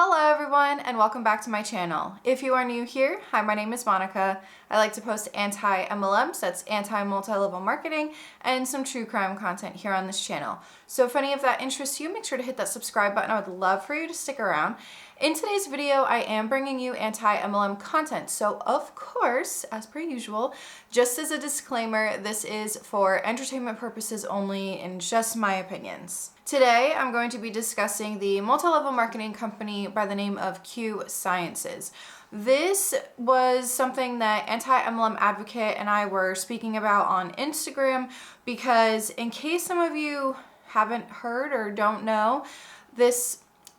Hello everyone and welcome back to my channel. If you are new here, hi, my name is Monica. I like to post anti-MLMs, that's anti-multi-level marketing, and some true crime content here on this channel. So if any of that interests you, make sure to hit that subscribe button. I would love for you to stick around. In today's video, I am bringing you anti-MLM content. So of course, as per usual, just as a disclaimer, this is for entertainment purposes only and just my opinions. Today, I'm going to be discussing the multi-level marketing company by the name of Q Sciences. This was something that Anti-MLM Advocate and I were speaking about on Instagram because in case some of you haven't heard or don't know,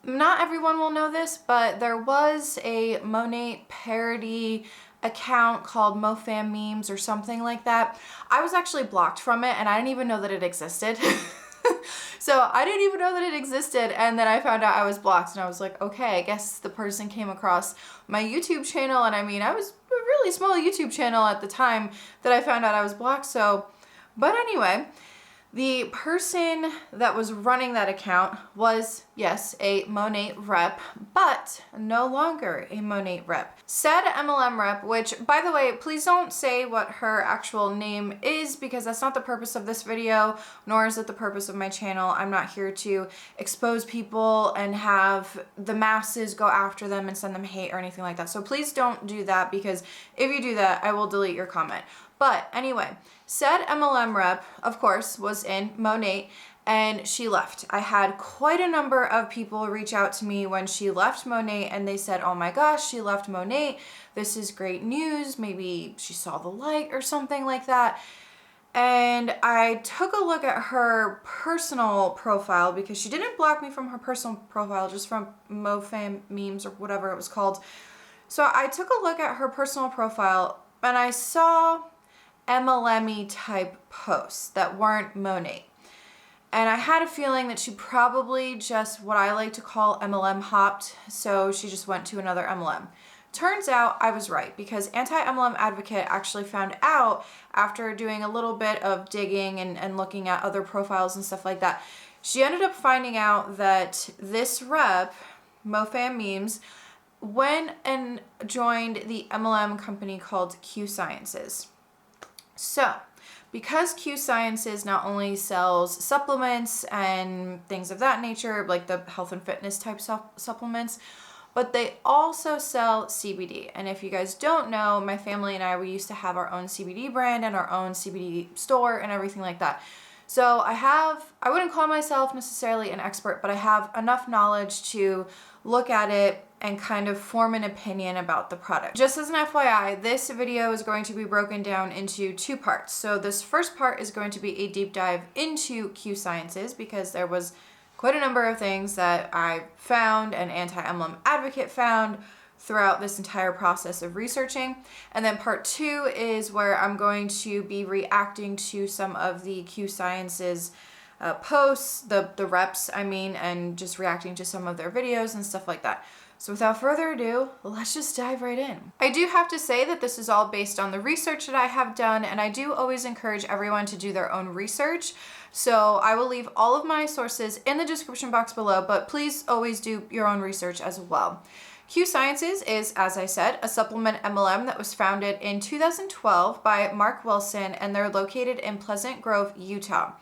not everyone will know this, but there was a Monate parody account called MoFam Memes or something like that. I was actually blocked from it and I didn't even know that it existed. So I didn't even know that it existed, and then I found out I was blocked, and I was like, okay, I guess the person came across my YouTube channel, and I mean, I was a really small YouTube channel at the time that I found out I was blocked, but anyway, the person that was running that account was, yes, a Monate rep, but no longer a Monate rep. Said MLM rep, which, by the way, please don't say what her actual name is because that's not the purpose of this video, nor is it the purpose of my channel. I'm not here to expose people and have the masses go after them and send them hate or anything like that. So please don't do that because if you do that, I will delete your comment. But anyway, said MLM rep, of course, was in Monate and she left. I had quite a number of people reach out to me when she left Monate and they said, oh my gosh, she left Monate. This is great news. Maybe she saw the light or something like that. And I took a look at her personal profile because she didn't block me from her personal profile, just from MoFam Memes or whatever it was called. So I took a look at her personal profile and I saw MLM-y type posts that weren't Monate. And I had a feeling that she probably just what I like to call MLM hopped, so she just went to another MLM. Turns out I was right because Anti-MLM Advocate actually found out after doing a little bit of digging and looking at other profiles and stuff like that. She ended up finding out that this rep, MoFam Memes, went and joined the MLM company called Q Sciences. So, because Q Sciences not only sells supplements and things of that nature, like the health and fitness type supplements, but they also sell CBD. And if you guys don't know, my family and we used to have our own CBD brand and our own CBD store and everything like that. So I wouldn't call myself necessarily an expert, but I have enough knowledge to look at it and kind of form an opinion about the product. Just as an FYI, this video is going to be broken down into two parts. So this first part is going to be a deep dive into Q Sciences because there was quite a number of things that I found and Anti-MLM Advocate found throughout this entire process of researching. And then part two is where I'm going to be reacting to some of the Q Sciences posts, the reps, and just reacting to some of their videos and stuff like that. So without further ado, let's just dive right in. I do have to say that this is all based on the research that I have done, and I do always encourage everyone to do their own research. So I will leave all of my sources in the description box below, but please always do your own research as well. Q Sciences is, as I said, a supplement MLM that was founded in 2012 by Mark Wilson, and they're located in Pleasant Grove, Utah.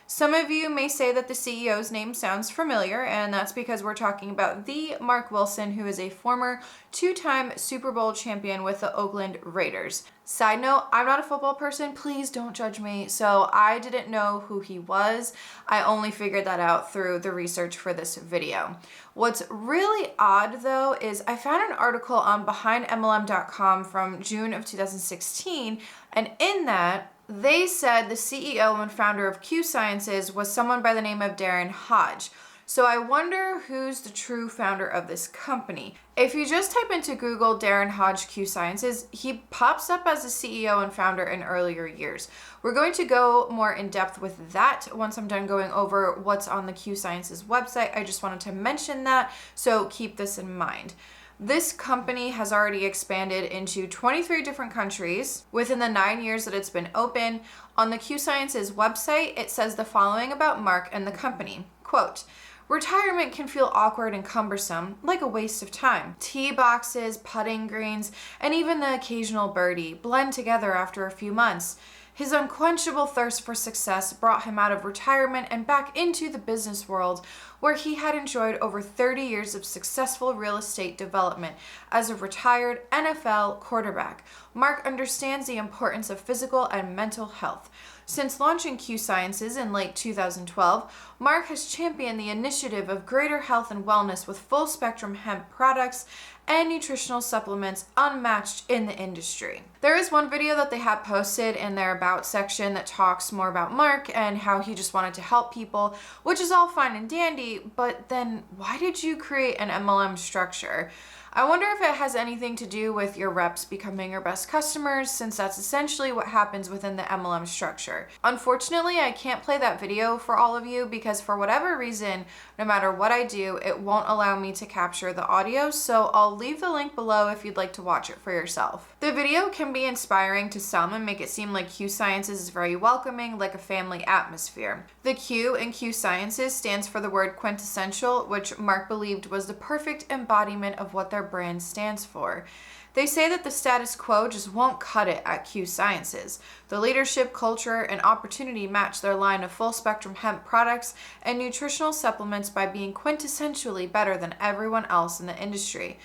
Some of you may say that the CEO's name sounds familiar, and that's because we're talking about the Mark Wilson, who is a former two-time Super Bowl champion with the Oakland Raiders. Side note, I'm not a football person, please don't judge me, so I didn't know who he was. I only figured that out through the research for this video. What's really odd though is I found an article on BehindMLM.com from June of 2016, and in that, they said the CEO and founder of Q Sciences was someone by the name of Darren Hodge. So I wonder who's the true founder of this company. If you just type into Google Darren Hodge Q Sciences, he pops up as the CEO and founder in earlier years. We're going to go more in depth with that once I'm done going over what's on the Q Sciences website. I just wanted to mention that, so keep this in mind. This company has already expanded into 23 different countries within the 9 years that it's been open. On the Q Sciences website, it says the following about Mark and the company. Quote, retirement can feel awkward and cumbersome, like a waste of time. Tee boxes, putting greens, and even the occasional birdie blend together after a few months. His unquenchable thirst for success brought him out of retirement and back into the business world, where he had enjoyed over 30 years of successful real estate development as a retired NFL quarterback. Mark understands the importance of physical and mental health. Since launching Q Sciences in late 2012, Mark has championed the initiative of greater health and wellness with full-spectrum hemp products and nutritional supplements unmatched in the industry. There is one video that they have posted in their About section that talks more about Mark and how he just wanted to help people, which is all fine and dandy, but then why did you create an MLM structure? I wonder if it has anything to do with your reps becoming your best customers, since that's essentially what happens within the MLM structure. Unfortunately, I can't play that video for all of you because for whatever reason, no matter what I do, it won't allow me to capture the audio, so I'll leave the link below if you'd like to watch it for yourself. The video can be inspiring to some and make it seem like Q Sciences is very welcoming, like a family atmosphere. The Q in Q Sciences stands for the word quintessential, which Mark believed was the perfect embodiment of what their brand stands for. They say that the status quo just won't cut it at Q Sciences. The leadership, culture, and opportunity match their line of full-spectrum hemp products and nutritional supplements by being quintessentially better than everyone else in the industry.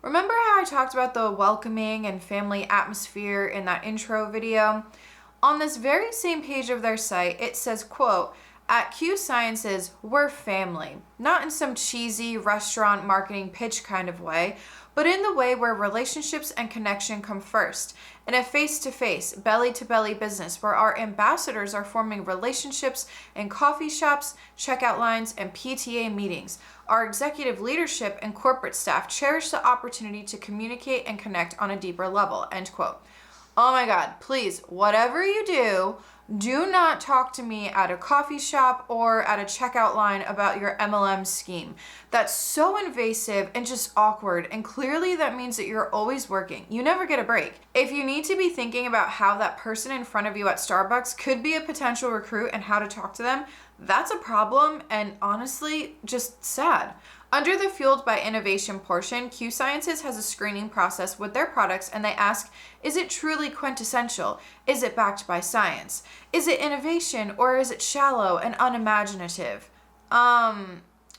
Remember how I talked about the welcoming and family atmosphere in that intro video? On this very same page of their site, it says, quote, "At Q Sciences, we're family, not in some cheesy restaurant marketing pitch kind of way, but in the way where relationships and connection come first, in a face-to-face, belly-to-belly business where our ambassadors are forming relationships in coffee shops, checkout lines, and PTA meetings. Our executive leadership and corporate staff cherish the opportunity to communicate and connect on a deeper level," end quote. Oh my God, please, whatever you do not talk to me at a coffee shop or at a checkout line about your MLM scheme. That's so invasive and just awkward, and clearly that means that you're always working. You never get a break. If you need to be thinking about how that person in front of you at Starbucks could be a potential recruit and how to talk to them, that's a problem and honestly just sad. Under the Fueled by Innovation portion, Q Sciences has a screening process with their products, and they ask, is it truly quintessential? Is it backed by science? Is it innovation, or is it shallow and unimaginative?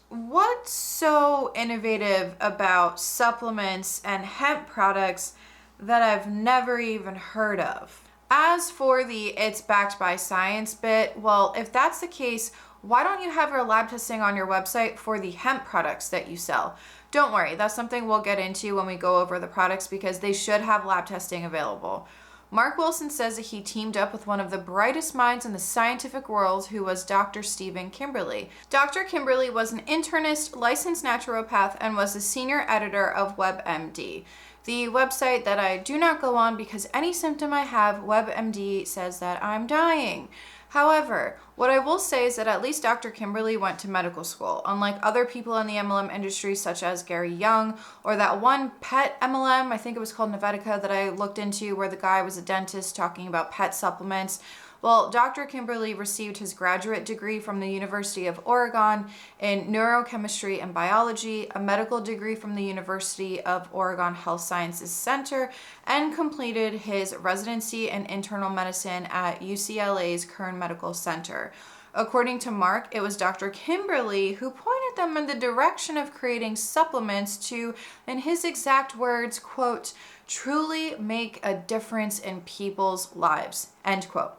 What's so innovative about supplements and hemp products that I've never even heard of? As for the "it's backed by science" bit, well, if that's the case, why don't you have your lab testing on your website for the hemp products that you sell? Don't worry, that's something we'll get into when we go over the products because they should have lab testing available. Mark Wilson says that he teamed up with one of the brightest minds in the scientific world, who was Dr. Stephen Kimberly. Dr. Kimberly was an internist, licensed naturopath, and was the senior editor of WebMD, the website that I do not go on because any symptom I have, WebMD says that I'm dying. However, what I will say is that at least Dr. Kimberly went to medical school, unlike other people in the MLM industry such as Gary Young or that one pet MLM, I think it was called Novetica, that I looked into where the guy was a dentist talking about pet supplements. Well, Dr. Kimberly received his graduate degree from the University of Oregon in neurochemistry and biology, a medical degree from the University of Oregon Health Sciences Center, and completed his residency in internal medicine at UCLA's Kern Medical Center. According to Mark, it was Dr. Kimberly who pointed them in the direction of creating supplements to, in his exact words, quote, "truly make a difference in people's lives," end quote.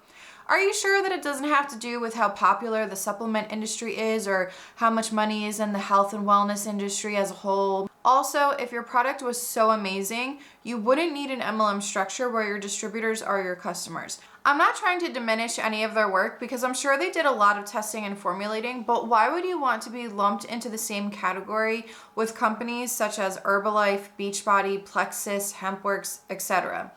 Are you sure that it doesn't have to do with how popular the supplement industry is or how much money is in the health and wellness industry as a whole? Also, if your product was so amazing, you wouldn't need an MLM structure where your distributors are your customers. I'm not trying to diminish any of their work because I'm sure they did a lot of testing and formulating, but why would you want to be lumped into the same category with companies such as Herbalife, Beachbody, Plexus, Hempworks, etc.?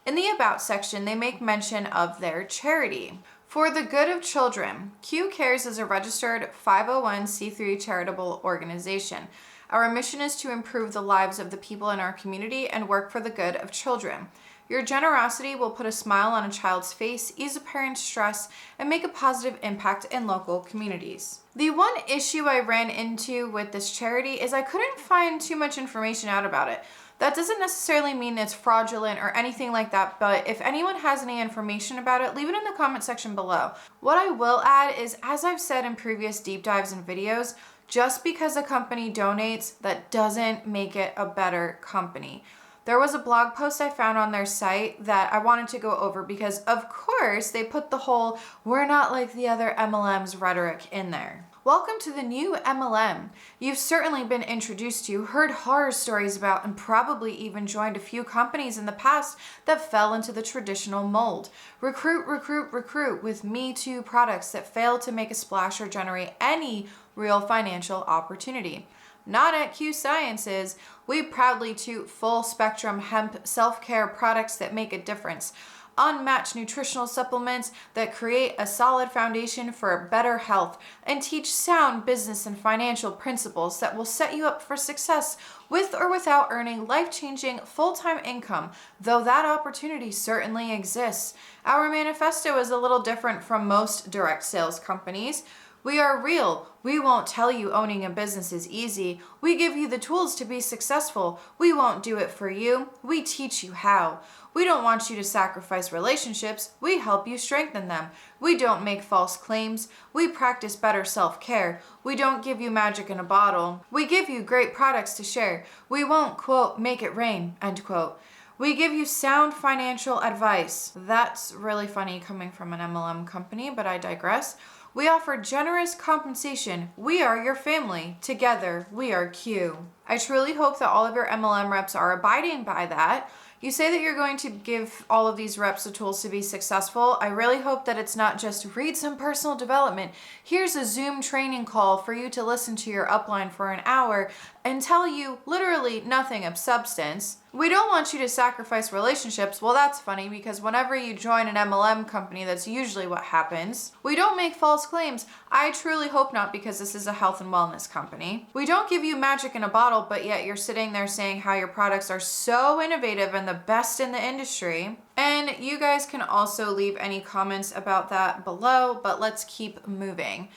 In the About section, they make mention of their charity. For the good of children, Q Cares is a registered 501c3 charitable organization. Our mission is to improve the lives of the people in our community and work for the good of children. Your generosity will put a smile on a child's face, ease a parent's stress, and make a positive impact in local communities. The one issue I ran into with this charity is I couldn't find too much information out about it. That doesn't necessarily mean it's fraudulent or anything like that, but if anyone has any information about it, leave it in the comment section below. What I will add is, as I've said in previous deep dives and videos, just because a company donates, that doesn't make it a better company. There was a blog post I found on their site that I wanted to go over because, of course, they put the whole "we're not like the other MLMs" rhetoric in there. Welcome to the new MLM. You've certainly been introduced to, heard horror stories about, and probably even joined a few companies in the past that fell into the traditional mold. Recruit, recruit, recruit with Me Too products that fail to make a splash or generate any real financial opportunity. Not at Q Sciences. We proudly toot full spectrum hemp self-care products that make a difference. Unmatched nutritional supplements that create a solid foundation for better health and teach sound business and financial principles that will set you up for success with or without earning life-changing full-time income, though that opportunity certainly exists. Our manifesto is a little different from most direct sales companies. We are real. We won't tell you owning a business is easy. We give you the tools to be successful. We won't do it for you. We teach you how. We don't want you to sacrifice relationships. We help you strengthen them. We don't make false claims. We practice better self-care. We don't give you magic in a bottle. We give you great products to share. We won't, quote, make it rain, end quote. We give you sound financial advice. That's really funny coming from an MLM company, but I digress. We offer generous compensation. We are your family. Together, we are Q. I truly hope that all of your MLM reps are abiding by that. You say that you're going to give all of these reps the tools to be successful. I really hope that it's not just read some personal development. Here's a Zoom training call for you to listen to your upline for an hour and tell you literally nothing of substance. We don't want you to sacrifice relationships. Well, that's funny because whenever you join an MLM company, that's usually what happens. We don't make false claims. I truly hope not, because this is a health and wellness company. We don't give you magic in a bottle, but yet you're sitting there saying how your products are so innovative and the best in the industry. And you guys can also leave any comments about that below, but let's keep moving.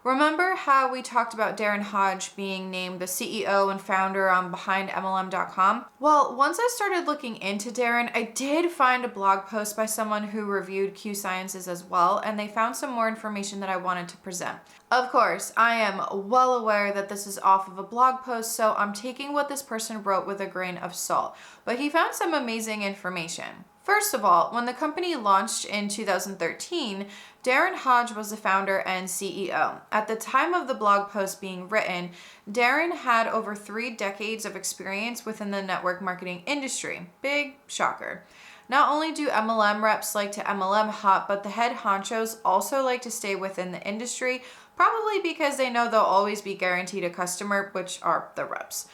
Remember how we talked about Darren Hodge being named the CEO and founder behind MLM.com? Well, once I started looking into Darren, I did find a blog post by someone who reviewed Q Sciences as well, and they found some more information that I wanted to present. Of course, I am well aware that this is off of a blog post, so I'm taking what this person wrote with a grain of salt, but he found some amazing information. First of all, when the company launched in 2013, Darren Hodge was the founder and CEO. At the time of the blog post being written, Darren had over 3 decades of experience within the network marketing industry. Big shocker. Not only do MLM reps like to MLM hop, but the head honchos also like to stay within the industry, probably because they know they'll always be guaranteed a customer, which are the reps.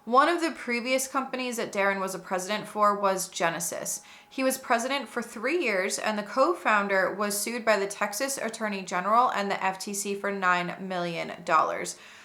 One of the previous companies that Darren was a president for was Genesis. He was president for 3 years, and the co-founder was sued by the Texas Attorney General and the FTC for $9 million.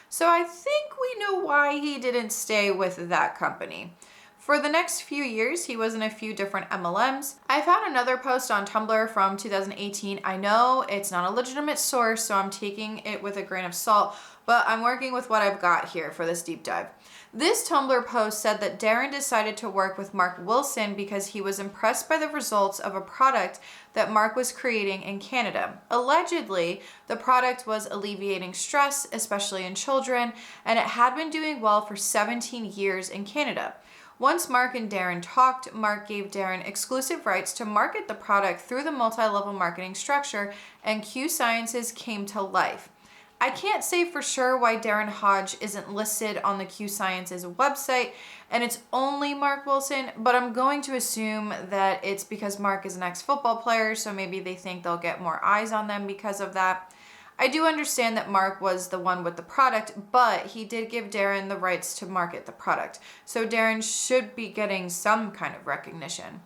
So I think we know why he didn't stay with that company. For the next few years, he was in a few different MLMs. I found another post on Tumblr from 2018. I know it's not a legitimate source, so I'm taking it with a grain of salt, but I'm working with what I've got here for this deep dive. This Tumblr post said that Darren decided to work with Mark Wilson because he was impressed by the results of a product that Mark was creating in Canada. Allegedly, the product was alleviating stress, especially in children, and it had been doing well for 17 years in Canada. Once Mark and Darren talked, Mark gave Darren exclusive rights to market the product through the multi-level marketing structure, and Q Sciences came to life. I can't say for sure why Darren Hodge isn't listed on the Q Sciences website, and it's only Mark Wilson, but I'm going to assume that it's because Mark is an ex-football player, so maybe they think they'll get more eyes on them because of that. I do understand that Mark was the one with the product, but he did give Darren the rights to market the product, so Darren should be getting some kind of recognition.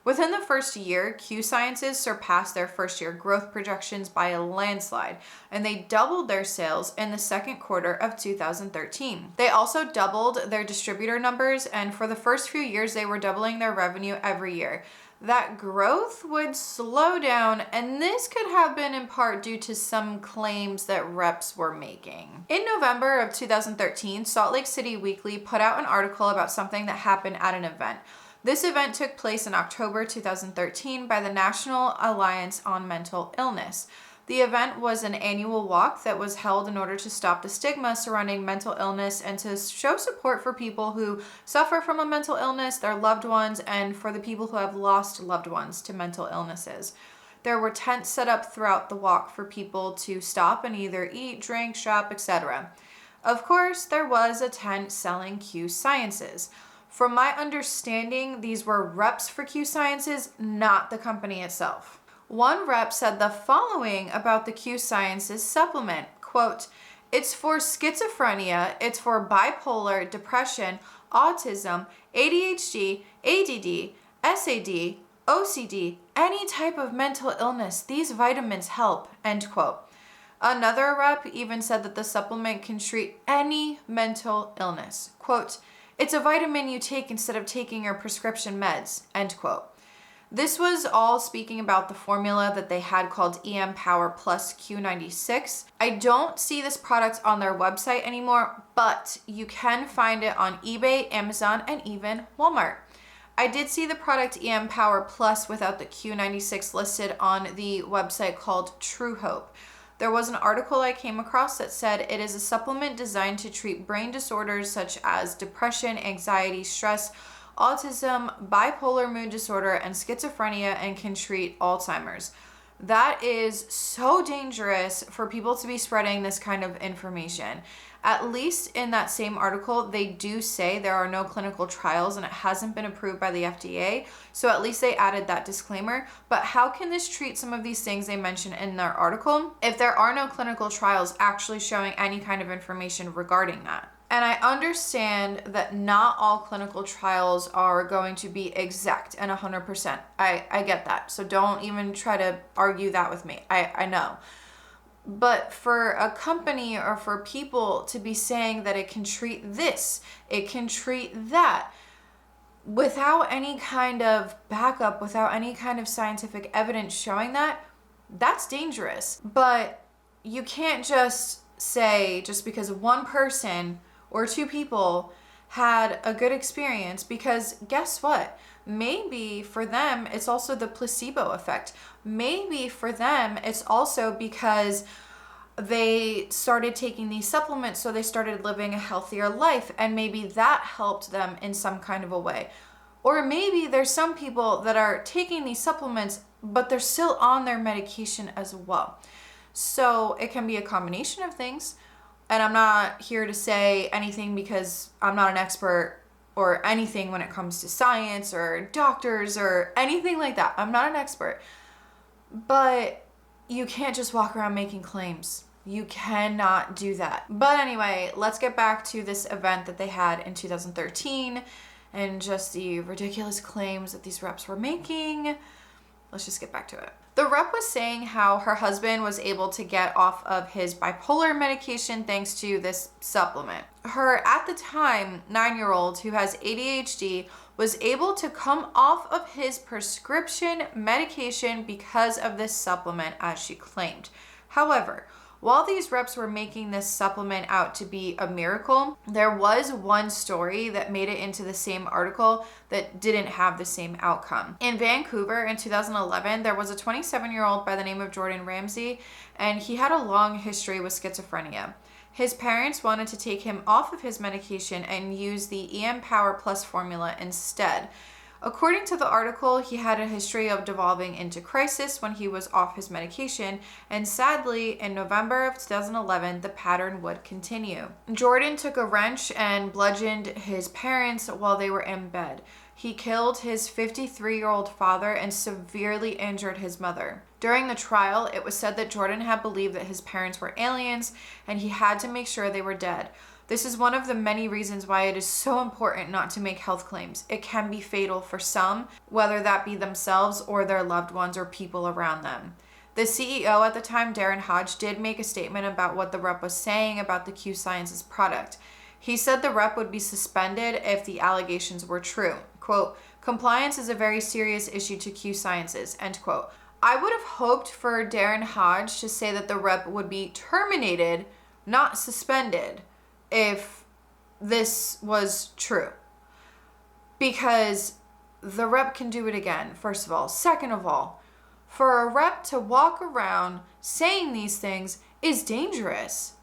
Within the first year, Q Sciences surpassed their first year growth projections by a landslide, and they doubled their sales in the second quarter of 2013. They also doubled their distributor numbers, and for the first few years, they were doubling their revenue every year. That growth would slow down, and this could have been in part due to some claims that reps were making. In November of 2013, Salt Lake City Weekly put out an article about something that happened at an event. This event took place in October 2013 by the National Alliance on Mental Illness. The event was an annual walk that was held in order to stop the stigma surrounding mental illness and to show support for people who suffer from a mental illness, their loved ones, and for the people who have lost loved ones to mental illnesses. There were tents set up throughout the walk for people to stop and either eat, drink, shop, etc. Of course, there was a tent selling Q Sciences. From my understanding, these were reps for Q Sciences, not the company itself. One rep said the following about the Q Sciences supplement, quote, "It's for schizophrenia, it's for bipolar, depression, autism, ADHD, ADD, SAD, OCD, any type of mental illness. These vitamins help," end quote. Another rep even said that the supplement can treat any mental illness. Quote, "It's a vitamin you take instead of taking your prescription meds," end quote. This was all speaking about the formula that they had called EM Power Plus Q96. I don't see this product on their website anymore, but you can find it on eBay, Amazon, and even Walmart. I did see the product EM Power Plus without the Q96 listed on the website called True Hope. There was an article I came across that said it is a supplement designed to treat brain disorders such as depression, anxiety, stress, autism, bipolar mood disorder, and schizophrenia, and can treat Alzheimer's. That is so dangerous for people to be spreading this kind of information. At least in that same article, they do say there are no clinical trials and it hasn't been approved by the FDA. So at least they added that disclaimer. But how can this treat some of these things they mentioned in their article if there are no clinical trials actually showing any kind of information regarding that? And I understand that not all clinical trials are going to be exact and 100%. I get that. So don't even try to argue that with me. I know. But for a company or for people to be saying that it can treat this, it can treat that, without any kind of backup, without any kind of scientific evidence showing that, that's dangerous. But you can't just say, just because one person or two people had a good experience, because guess what? Maybe for them, it's also the placebo effect. Maybe for them, it's also because they started taking these supplements, so they started living a healthier life, and maybe that helped them in some kind of a way. Or maybe there's some people that are taking these supplements, but they're still on their medication as well. So it can be a combination of things. And I'm not here to say anything because I'm not an expert or anything when it comes to science or doctors or anything like that. I'm not an expert. But you can't just walk around making claims. You cannot do that. But anyway, let's get back to this event that they had in 2013 and just the ridiculous claims that these reps were making. Let's just get back to it. The rep was saying how her husband was able to get off of his bipolar medication thanks to this supplement. Her, at the time, 9-year-old who has ADHD was able to come off of his prescription medication because of this supplement, as she claimed. However, while these reps were making this supplement out to be a miracle, there was one story that made it into the same article that didn't have the same outcome. In Vancouver in 2011, there was a 27-year-old by the name of Jordan Ramsey, and he had a long history with schizophrenia. His parents wanted to take him off of his medication and use the EM Power Plus formula instead. According to the article, he had a history of devolving into crisis when he was off his medication, and sadly, in November of 2011, the pattern would continue. Jordan took a wrench and bludgeoned his parents while they were in bed. He killed his 53-year-old father and severely injured his mother. During the trial, it was said that Jordan had believed that his parents were aliens and he had to make sure they were dead. This is one of the many reasons why it is so important not to make health claims. It can be fatal for some, whether that be themselves or their loved ones or people around them. The CEO at the time, Darren Hodge, did make a statement about what the rep was saying about the Q Sciences product. He said the rep would be suspended if the allegations were true. Quote, "Compliance is a very serious issue to Q Sciences," end quote. I would have hoped for Darren Hodge to say that the rep would be terminated, not suspended, if this was true. Because the rep can do it again, first of all. Second of all, for a rep to walk around saying these things is dangerous.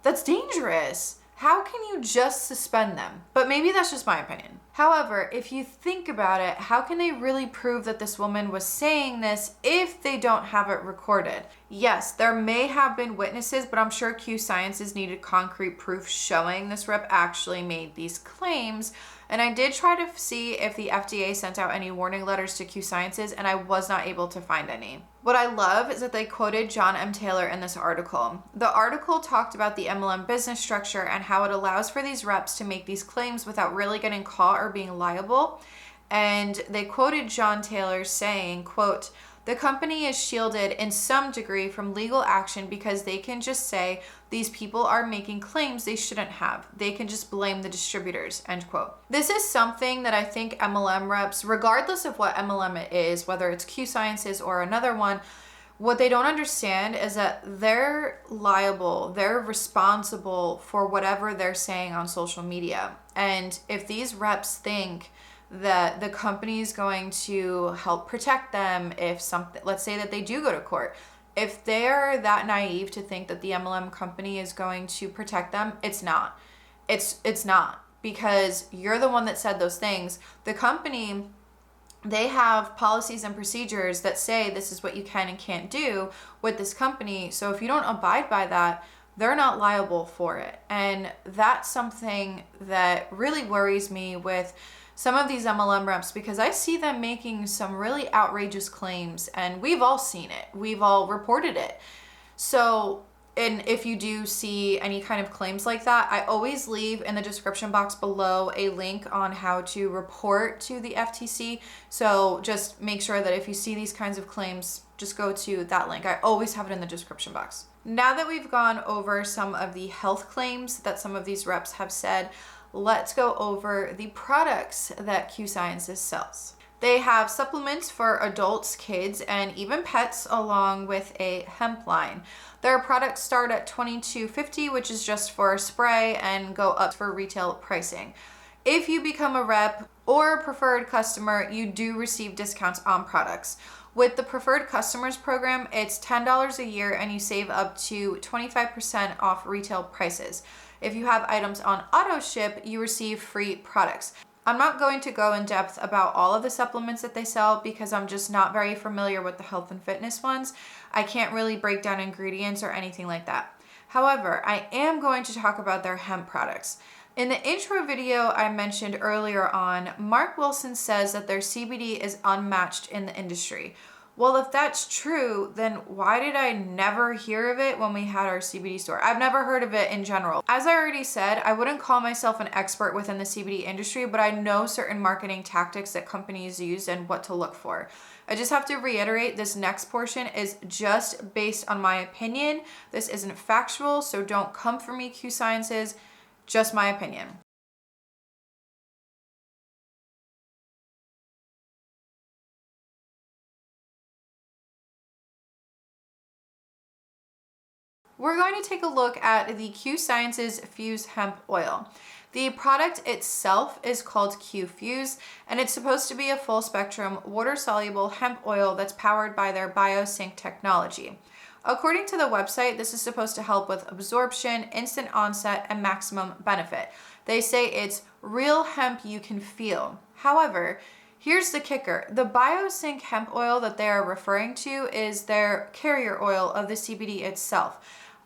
That's dangerous. How can you just suspend them? But maybe that's just my opinion. However, if you think about it, how can they really prove that this woman was saying this if they don't have it recorded? Yes, there may have been witnesses, but I'm sure Q Sciences needed concrete proof showing this rep actually made these claims. And I did try to see if the FDA sent out any warning letters to Q Sciences, and I was not able to find any. What I love is that they quoted John M. Taylor in this article. The article talked about the MLM business structure and how it allows for these reps to make these claims without really getting caught or being liable. And they quoted John Taylor saying, quote, "The company is shielded in some degree from legal action because they can just say these people are making claims they shouldn't have. They can just blame the distributors," end quote. This is something that I think MLM reps, regardless of what MLM it is, whether it's Q Sciences or another one, what they don't understand is that they're liable, they're responsible for whatever they're saying on social media. And if these reps think that the company is going to help protect them if something, let's say that they do go to court, if they're that naive to think that the MLM company is going to protect them, it's not. It's not, because you're the one that said those things. The company, they have policies and procedures that say this is what you can and can't do with this company. So if you don't abide by that, they're not liable for it. And that's something that really worries me with some of these MLM reps, because I see them making some really outrageous claims, and we've all seen it. We've all reported it. So, and if you do see any kind of claims like that, I always leave in the description box below a link on how to report to the FTC. So just make sure that if you see these kinds of claims, just go to that link. I always have it in the description box. Now that we've gone over some of the health claims that some of these reps have said, let's go over the products that Q Sciences sells. They have supplements for adults, kids, and even pets, along with a hemp line. Their products start at $22.50, which is just for a spray, and go up for retail pricing. If you become a rep or a preferred customer, you do receive discounts on products. With the Preferred Customers program, it's $10 a year and you save up to 25% off retail prices. If you have items on auto ship, you receive free products. I'm not going to go in depth about all of the supplements that they sell because I'm just not very familiar with the health and fitness ones. I can't really break down ingredients or anything like that. However, I am going to talk about their hemp products. In the intro video I mentioned earlier on, Mark Wilson says that their CBD is unmatched in the industry. Well, if that's true, then why did I never hear of it when we had our CBD store? I've never heard of it in general. As I already said, I wouldn't call myself an expert within the CBD industry, but I know certain marketing tactics that companies use and what to look for. I just have to reiterate, this next portion is just based on my opinion. This isn't factual, so don't come for me, Q Sciences. Just my opinion. We're going to take a look at the Q Sciences Fuse Hemp Oil. The product itself is called Q Fuse, and it's supposed to be a full spectrum water-soluble hemp oil that's powered by their BioSync technology. According to the website, this is supposed to help with absorption, instant onset, and maximum benefit. They say it's real hemp you can feel. However, here's the kicker. The BioSync hemp oil that they are referring to is their carrier oil of the CBD itself.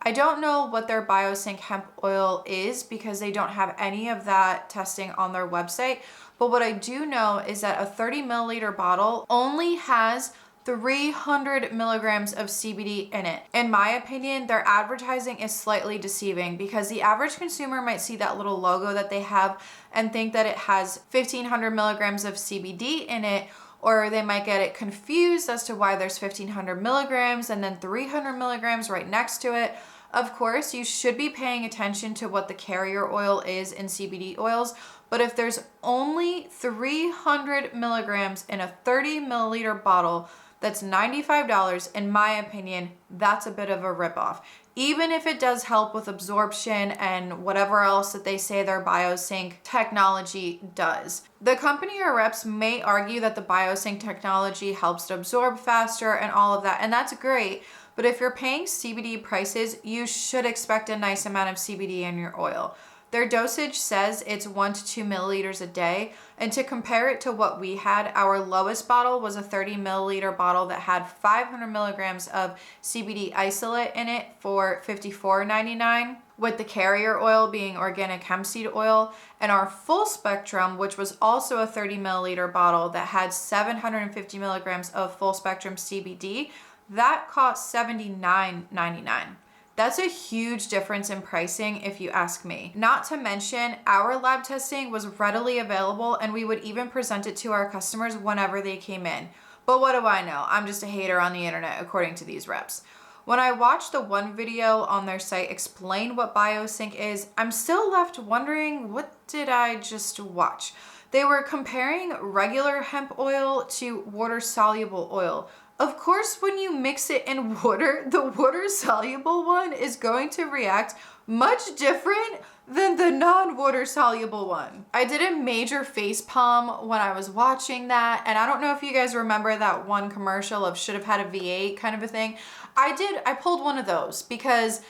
I don't know what their BioSync hemp oil is because they don't have any of that testing on their website. But what I do know is that a 30 milliliter bottle only has 300 milligrams of CBD in it. In my opinion, their advertising is slightly deceiving because the average consumer might see that little logo that they have and think that it has 1,500 milligrams of CBD in it, or they might get it confused as to why there's 1,500 milligrams and then 300 milligrams right next to it. Of course, you should be paying attention to what the carrier oil is in CBD oils, but if there's only 300 milligrams in a 30 milliliter bottle, that's $95, in my opinion, that's a bit of a ripoff. Even if it does help with absorption and whatever else that they say their BioSync technology does. The company or reps may argue that the BioSync technology helps to absorb faster and all of that, and that's great. But if you're paying CBD prices, you should expect a nice amount of CBD in your oil. Their dosage says it's 1 to 2 milliliters a day. And to compare it to what we had, our lowest bottle was a 30 milliliter bottle that had 500 milligrams of CBD isolate in it for $54.99, with the carrier oil being organic hemp seed oil. And our full spectrum, which was also a 30 milliliter bottle that had 750 milligrams of full spectrum CBD, that cost $79.99. That's a huge difference in pricing if you ask me. Not to mention, our lab testing was readily available and we would even present it to our customers whenever they came in. But what do I know? I'm just a hater on the internet, according to these reps. When I watched the one video on their site explain what BioSync is, I'm still left wondering, what did I just watch? They were comparing regular hemp oil to water-soluble oil. Of course, when you mix it in water, the water-soluble one is going to react much different than the non-water-soluble one. I did a major face palm when I was watching that, and I don't know if you guys remember that one commercial of should have had a V8 kind of a thing. I pulled one of those because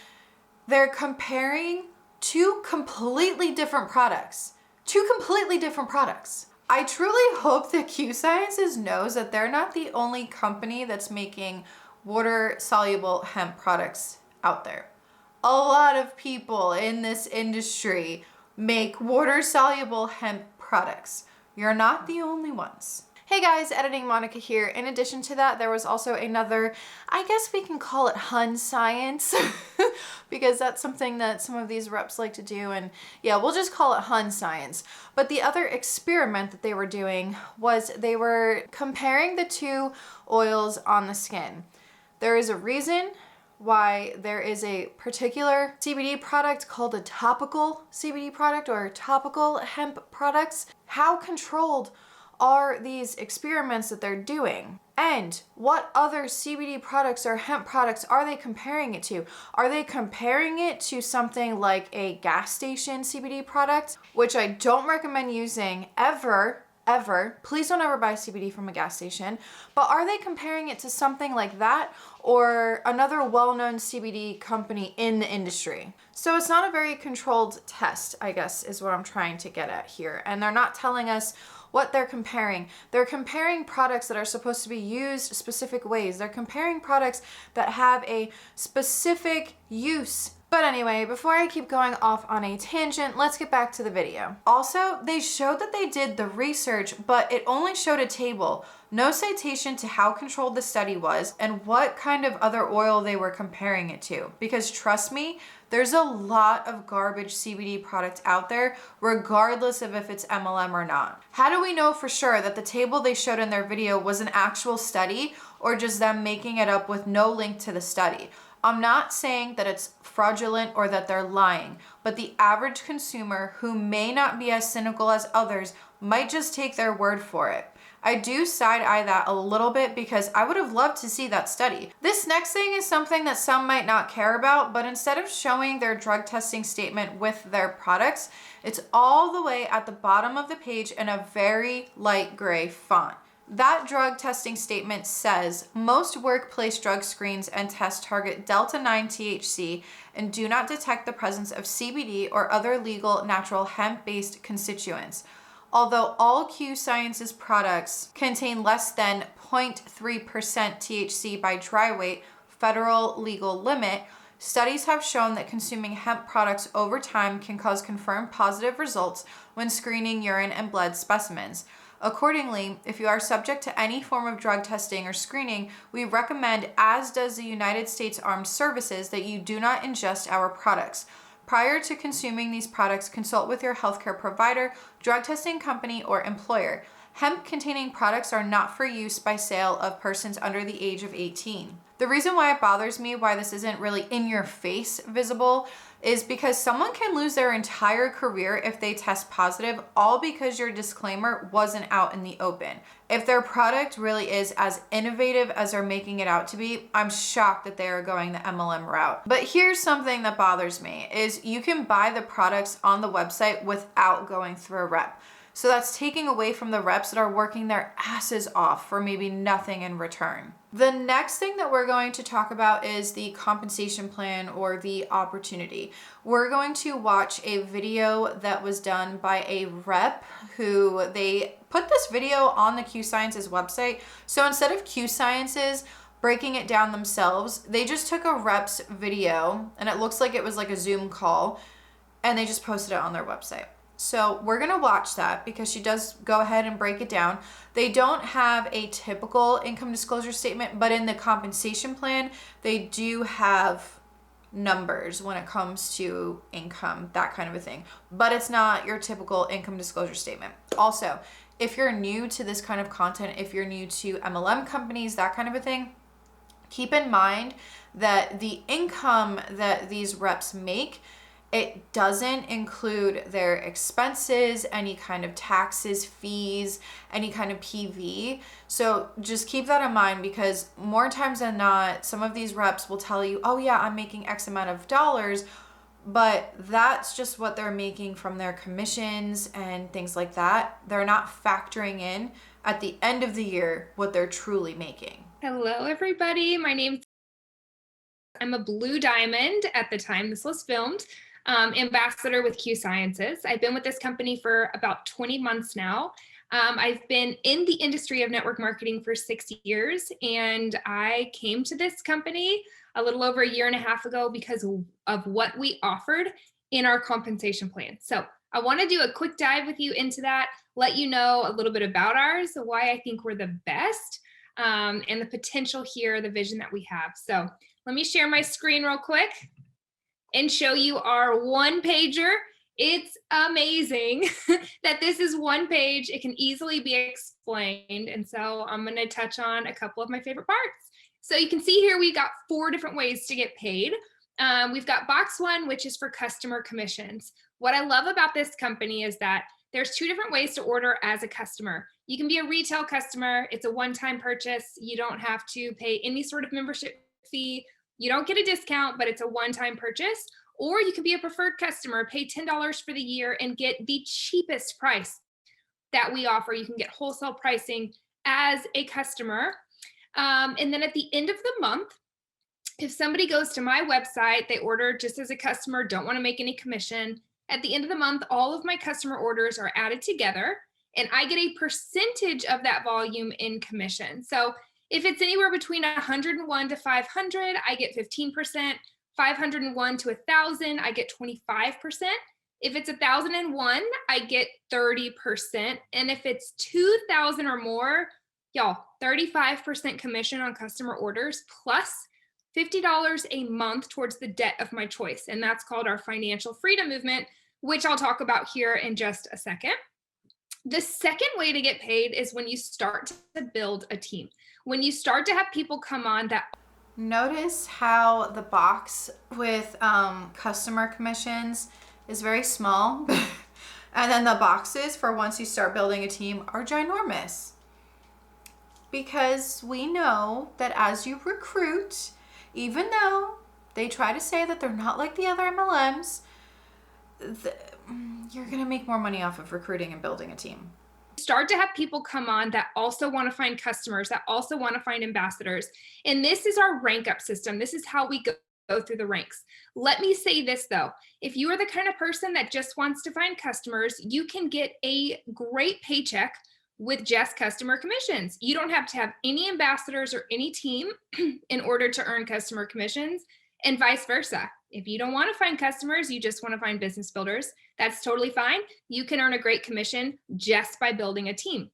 they're comparing two completely different products. I truly hope that Q Sciences knows that they're not the only company that's making water-soluble hemp products out there. A lot of people in this industry make water-soluble hemp products. You're not the only ones. Hey guys, Editing Monica here. In addition to that, there was also another, I guess we can call it Hun Science, because that's something that some of these reps like to do, and yeah, we'll just call it Hun Science. But the other experiment that they were doing was they were comparing the two oils on the skin. There is a reason why there is a particular CBD product called a topical CBD product or topical hemp products. How controlled are these experiments that they're doing? And what other CBD products or hemp products are they comparing it to? Are they comparing it to something like a gas station CBD product, which I don't recommend using ever. Please don't ever buy CBD from a gas station. But are they comparing it to something like that or another well-known CBD company in the industry? So it's not a very controlled test, I guess, is what I'm trying to get at here. And they're not telling us what they're comparing. They're comparing products that are supposed to be used specific ways. They're comparing products that have a specific use. But anyway, before I keep going off on a tangent, let's get back to the video. Also, they showed that they did the research, but it only showed a table. No citation to how controlled the study was and what kind of other oil they were comparing it to. Because trust me, there's a lot of garbage CBD product out there, regardless of if it's MLM or not. How do we know for sure that the table they showed in their video was an actual study or just them making it up with no link to the study? I'm not saying that it's fraudulent or that they're lying, but the average consumer who may not be as cynical as others might just take their word for it. I do side-eye that a little bit because I would have loved to see that study. This next thing is something that some might not care about, but instead of showing their drug testing statement with their products, it's all the way at the bottom of the page in a very light gray font. That drug testing statement says, most workplace drug screens and tests target delta-9 THC and do not detect the presence of CBD or other legal natural hemp-based constituents. Although all Q Sciences products contain less than 0.3% THC by dry weight, federal legal limit, studies have shown that consuming hemp products over time can cause confirmed positive results when screening urine and blood specimens. Accordingly, if you are subject to any form of drug testing or screening, we recommend, as does the United States Armed Services, that you do not ingest our products. Prior to consuming these products, consult with your healthcare provider, drug testing company, or employer. Hemp-containing products are not for use by sale of persons under the age of 18. The reason why it bothers me, why this isn't really in your face visible, is because someone can lose their entire career if they test positive, all because your disclaimer wasn't out in the open. If their product really is as innovative as they're making it out to be, I'm shocked that they are going the MLM route. But here's something that bothers me, is you can buy the products on the website without going through a rep. So that's taking away from the reps that are working their asses off for maybe nothing in return. The next thing that we're going to talk about is the compensation plan or the opportunity. We're going to watch a video that was done by a rep who they put this video on the Q Sciences website. So instead of Q Sciences breaking it down themselves, they just took a rep's video, and it looks like it was like a Zoom call, and they just posted it on their website. So we're going to watch that because she does go ahead and break it down. They don't have a typical income disclosure statement, but in the compensation plan, they do have numbers when it comes to income, that kind of a thing. But it's not your typical income disclosure statement. Also, if you're new to this kind of content, if you're new to MLM companies, that kind of a thing, keep in mind that the income that these reps make, it doesn't include their expenses, any kind of taxes, fees, any kind of PV. So just keep that in mind, because more times than not, some of these reps will tell you, oh yeah, I'm making X amount of dollars, but that's just what they're making from their commissions and things like that. They're not factoring in at the end of the year what they're truly making. Hello, everybody. I'm a blue diamond at the time this was filmed, ambassador with Q Sciences. I've been with this company for about 20 months now. I've been in the industry of network marketing for 6 years, and I came to this company a little over a year and a half ago because of what we offered in our compensation plan. So I want to do a quick dive with you into that, let you know a little bit about ours, why I think we're the best, and the potential here, the vision that we have. So let me share my screen real quick and show you our one pager. It's amazing that this is one page. It can easily be explained. And so I'm going to touch on a couple of my favorite parts. So you can see here, we got 4 different ways to get paid. We've got box 1, which is for customer commissions. What I love about this company is that there's 2 different ways to order as a customer. You can be a retail customer. It's a one-time purchase. You don't have to pay any sort of membership fee. You don't get a discount, but it's a one-time purchase. Or you can be a preferred customer, pay $10 for the year and get the cheapest price that we offer. You can get wholesale pricing as a customer. And then at the end of the month, if somebody goes to my website, they order just as a customer, don't want to make any commission. At the end of the month, all of my customer orders are added together, and I get a percentage of that volume in commission. So if it's anywhere between 101 to 500, I get 15%. 501 to 1,000, I get 25%. If it's 1,001, I get 30%. And if it's 2,000 or more, y'all, 35% commission on customer orders plus $50 a month towards the debt of my choice. And that's called our financial freedom movement, which I'll talk about here in just a second. The second way to get paid is when you start to build a team. When you start to have people come on that. Notice how the box with customer commissions is very small. And then the boxes for once you start building a team are ginormous. Because we know that as you recruit, even though they try to say that they're not like the other MLMs, you're going to make more money off of recruiting and building a team. Start to have people come on that also want to find customers, that also want to find ambassadors. And this is our rank up system. This is how we go through the ranks. Let me say this though, if you are the kind of person that just wants to find customers, you can get a great paycheck with just customer commissions. You don't have to have any ambassadors or any team in order to earn customer commissions, and vice versa. If you don't want to find customers, you just want to find business builders, that's totally fine. You can earn a great commission just by building a team.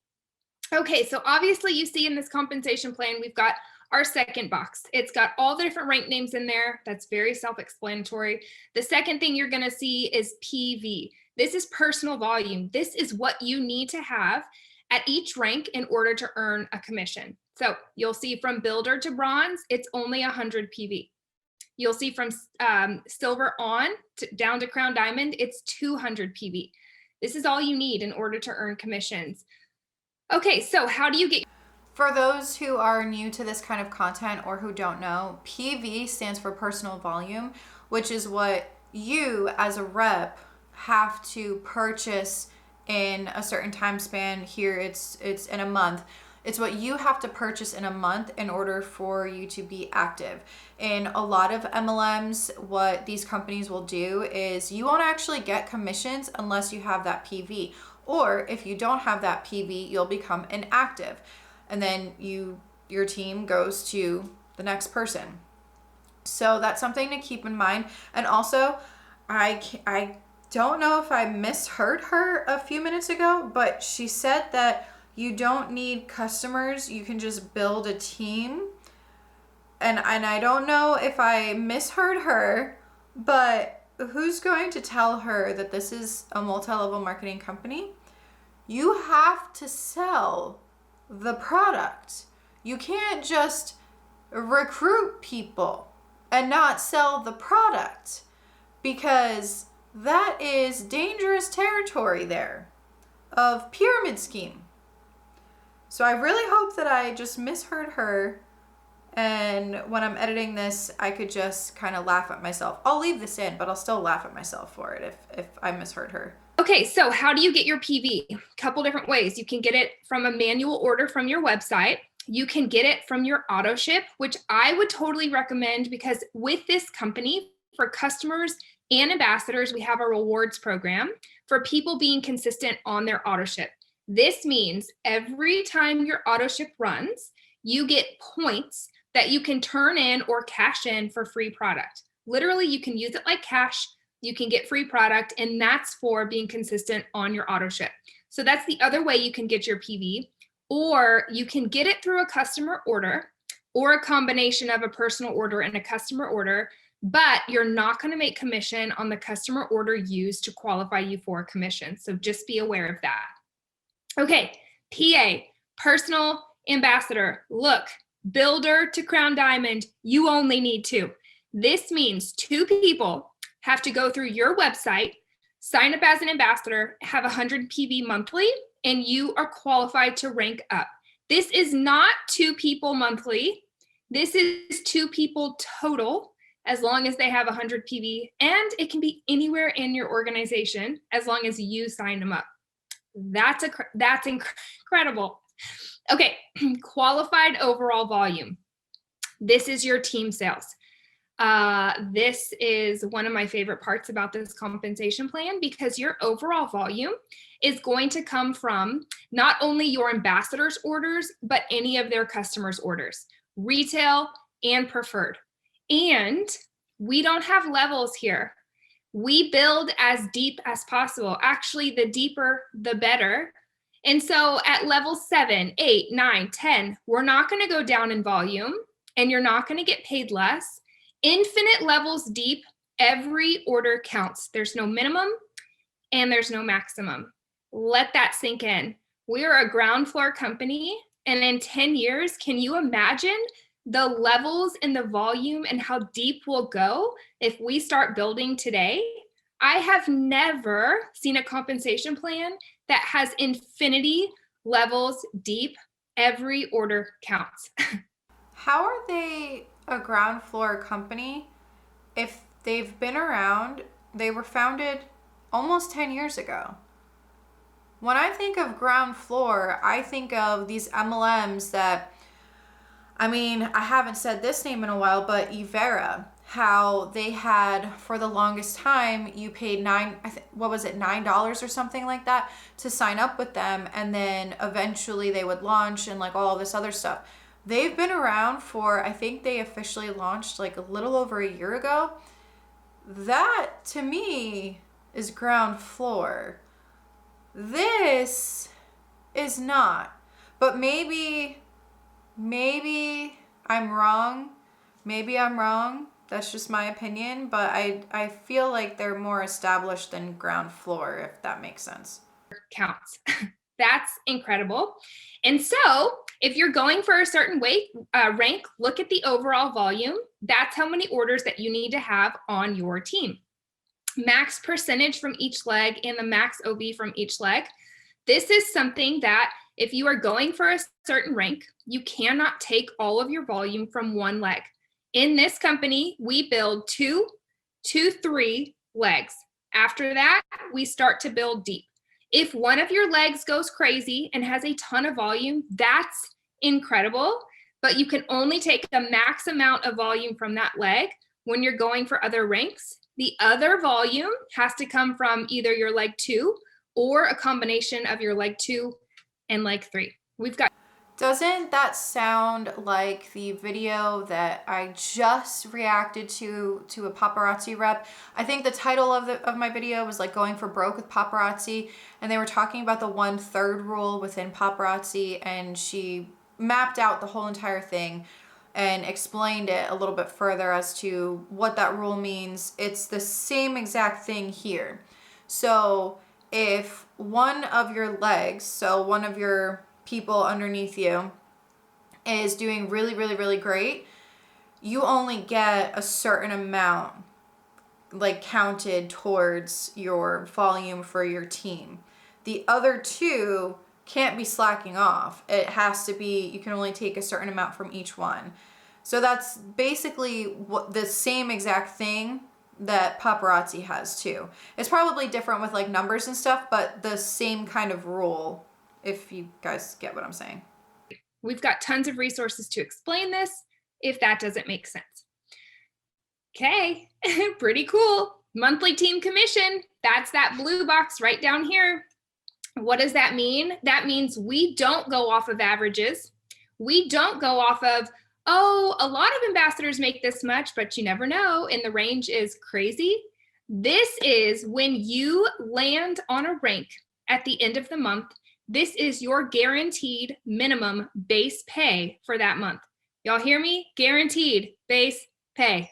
Okay, so obviously you see in this compensation plan, we've got our second box. It's got all the different rank names in there. That's very self-explanatory. The second thing you're going to see is PV. This is personal volume. This is what you need to have at each rank in order to earn a commission. So you'll see from builder to bronze, it's only 100 PV. You'll see from silver on down to crown diamond, it's 200 PV. This is all you need in order to earn commissions. Okay, so how do you get... For those who are new to this kind of content or who don't know, PV stands for personal volume, which is what you as a rep have to purchase in a certain time span. Here it's in a month. It's what you have to purchase in a month in order for you to be active. In a lot of MLMs, what these companies will do is you won't actually get commissions unless you have that PV. Or if you don't have that PV, you'll become inactive. And then your team goes to the next person. So that's something to keep in mind. And also, I don't know if I misheard her a few minutes ago, but she said that you don't need customers. You can just build a team. And I don't know if I misheard her, but who's going to tell her that this is a multi-level marketing company? You have to sell the product. You can't just recruit people and not sell the product, because that is dangerous territory there of pyramid scheme. So I really hope that I just misheard her, and when I'm editing this, I could just kind of laugh at myself. I'll leave this in, but I'll still laugh at myself for it if I misheard her. Okay, so how do you get your PV? A couple different ways. You can get it from a manual order from your website. You can get it from your auto ship, which I would totally recommend, because with this company, for customers and ambassadors, we have a rewards program for people being consistent on their auto ship. This means every time your auto ship runs, you get points that you can turn in or cash in for free product. Literally, you can use it like cash. You can get free product, and that's for being consistent on your auto ship. So that's the other way you can get your PV, or you can get it through a customer order or a combination of a personal order and a customer order, but you're not going to make commission on the customer order used to qualify you for a commission. So just be aware of that. Okay, PA, personal ambassador. Look, builder to crown diamond, you only need 2. This means 2 people have to go through your website, sign up as an ambassador, have 100 PV monthly, and you are qualified to rank up. This is not 2 people monthly. This is 2 people total, as long as they have 100 PV, and it can be anywhere in your organization as long as you sign them up. That's incredible. Okay, qualified overall volume. This is your team sales. This is one of my favorite parts about this compensation plan, because your overall volume is going to come from not only your ambassadors' orders, but any of their customers' orders, retail and preferred. And we don't have levels here. We build as deep as possible. Actually, the deeper, the better. And so at level 7, 8, 9, 10, we're not going to go down in volume, and you're not going to get paid less. Infinite levels deep, every order counts. There's no minimum and there's no maximum. Let that sink in. We are a ground floor company, and in 10 years, can you imagine the levels and the volume and how deep we'll go if we start building today? I have never seen a compensation plan that has infinity levels deep. Every order counts. How are they a ground floor company if they've been around? They were founded almost 10 years ago. When I think of ground floor, I think of these MLMs that, I mean, I haven't said this name in a while, but Evera, how they had, for the longest time, you paid $9 or something like that to sign up with them, and then eventually they would launch and like all this other stuff. They've been around for, I think they officially launched like a little over a year ago. That to me is ground floor. This is not. But maybe I'm wrong. Maybe I'm wrong. That's just my opinion, but I feel like they're more established than ground floor, if that makes sense. Counts. That's incredible. And so if you're going for a certain rank, look at the overall volume. That's how many orders that you need to have on your team. Max percentage from each leg and the max OV from each leg. This is something that if you are going for a certain rank, you cannot take all of your volume from one leg. In this company, we build 2 to 3 legs. After that, we start to build deep. If one of your legs goes crazy and has a ton of volume, that's incredible, but you can only take the max amount of volume from that leg when you're going for other ranks. The other volume has to come from either your leg 2 or a combination of your leg 2 and leg 3. Doesn't that sound like the video that I just reacted to a paparazzi rep? I think the title of my video was like going for broke with paparazzi, and they were talking about the 1/3 rule within paparazzi, and she mapped out the whole entire thing and explained it a little bit further as to what that rule means. It's the same exact thing here. So if one of your legs, so one of your people underneath you is doing really, really, really great, you only get a certain amount like counted towards your volume for your team. The other two can't be slacking off. It has to be, you can only take a certain amount from each one. So that's basically what the same exact thing that paparazzi has too. It's probably different with like numbers and stuff, but the same kind of rule, if you guys get what I'm saying. We've got tons of resources to explain this if that doesn't make sense. Okay, pretty cool. Monthly team commission, that's that blue box right down here. What does that mean? That means we don't go off of averages. We don't go off of, oh, a lot of ambassadors make this much, but you never know, and the range is crazy. This is when you land on a rank at the end of the month. This is your guaranteed minimum base pay for that month. Y'all hear me? Guaranteed base pay.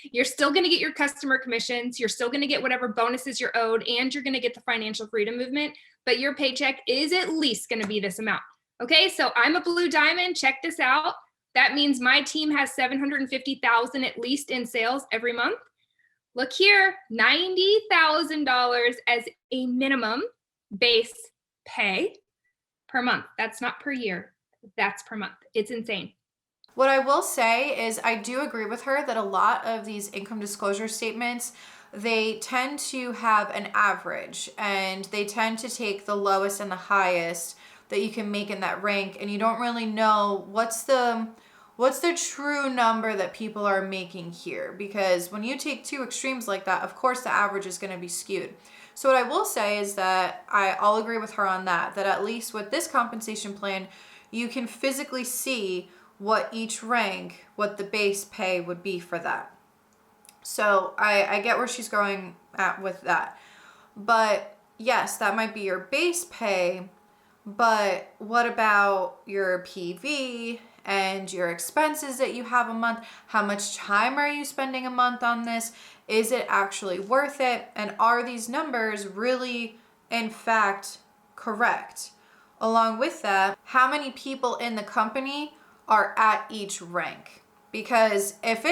You're still going to get your customer commissions. You're still going to get whatever bonuses you're owed, and you're going to get the financial freedom movement, but your paycheck is at least going to be this amount. Okay, so I'm a blue diamond. Check this out. That means my team has $750,000 at least in sales every month. Look here, $90,000 as a minimum base pay per month. That's not per year. That's per month. It's insane. What I will say is I do agree with her that a lot of these income disclosure statements, they tend to have an average, and they tend to take the lowest and the highest that you can make in that rank, and you don't really know what's the true number that people are making here, because when you take two extremes like that, of course the average is going to be skewed. So what I will say is that I'll agree with her on that at least with this compensation plan, you can physically see what each rank, what the base pay would be for that. So I get where she's going at with that. But yes, that might be your base pay, but what about your PV and your expenses that you have a month? How much time are you spending a month on this? Is it actually worth it? And are these numbers really, in fact, correct? Along with that, how many people in the company are at each rank? Because if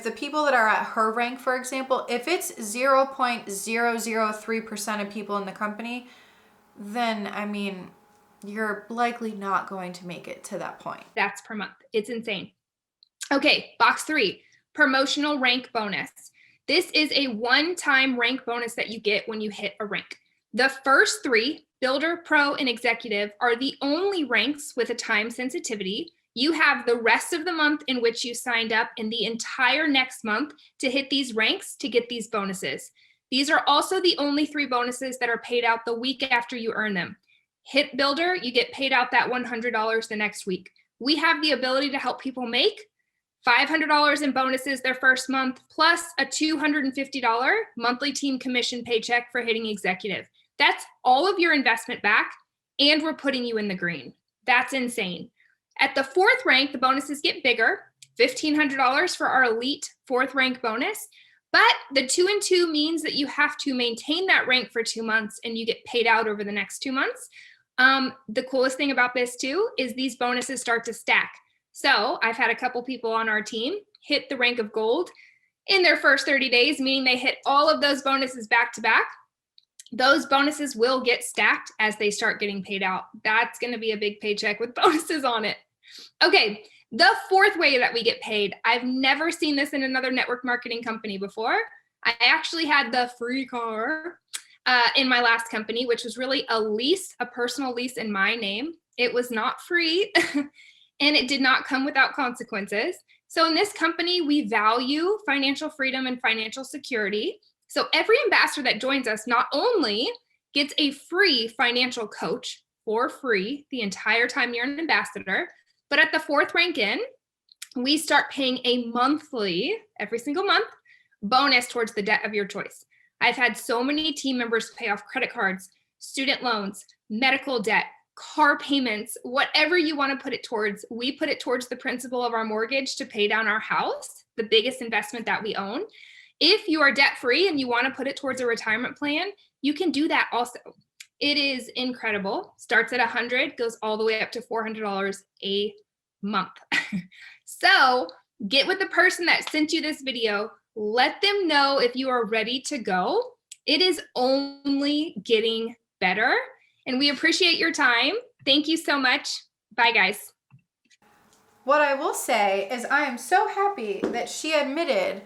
the people that are at her rank, for example, if it's 0.003% of people in the company, then I mean, you're likely not going to make it to that point. That's per month. It's insane. Okay, box 3, promotional rank bonus. This is a one-time rank bonus that you get when you hit a rank. The first 3, Builder, Pro, and Executive, are the only ranks with a time sensitivity. You have the rest of the month in which you signed up and the entire next month to hit these ranks to get these bonuses. These are also the only 3 bonuses that are paid out the week after you earn them. Hit Builder, you get paid out that $100 the next week. We have the ability to help people make $500 in bonuses their first month, plus a $250 monthly team commission paycheck for hitting Executive. That's all of your investment back and we're putting you in the green. That's insane. At the 4th rank, the bonuses get bigger, $1,500 for our elite 4th rank bonus. But the 2 and 2 means that you have to maintain that rank for 2 months and you get paid out over the next 2 months. The coolest thing about this too is these bonuses start to stack. So I've had a couple people on our team hit the rank of gold in their first 30 days, meaning they hit all of those bonuses back to back. Those bonuses will get stacked as they start getting paid out. That's going to be a big paycheck with bonuses on it. Okay, the 4th way that we get paid. I've never seen this in another network marketing company before. I actually had the free car in my last company, which was really a lease, a personal lease in my name. It was not free and it did not come without consequences. So in this company, we value financial freedom and financial security. So every ambassador that joins us not only gets a free financial coach for free the entire time you're an ambassador, but at the 4th rank in, we start paying a monthly, every single month, bonus towards the debt of your choice. I've had so many team members pay off credit cards, student loans, medical debt, car payments, whatever you want to put it towards. We put it towards the principal of our mortgage to pay down our house, the biggest investment that we own. If you are debt free and you want to put it towards a retirement plan, you can do that also. It is incredible. Starts at $100, goes all the way up to $400 a month. So get with the person that sent you this video. Let them know if you are ready to go. It is only getting better. And we appreciate your time. Thank you so much. Bye, guys. What I will say is I am so happy that she admitted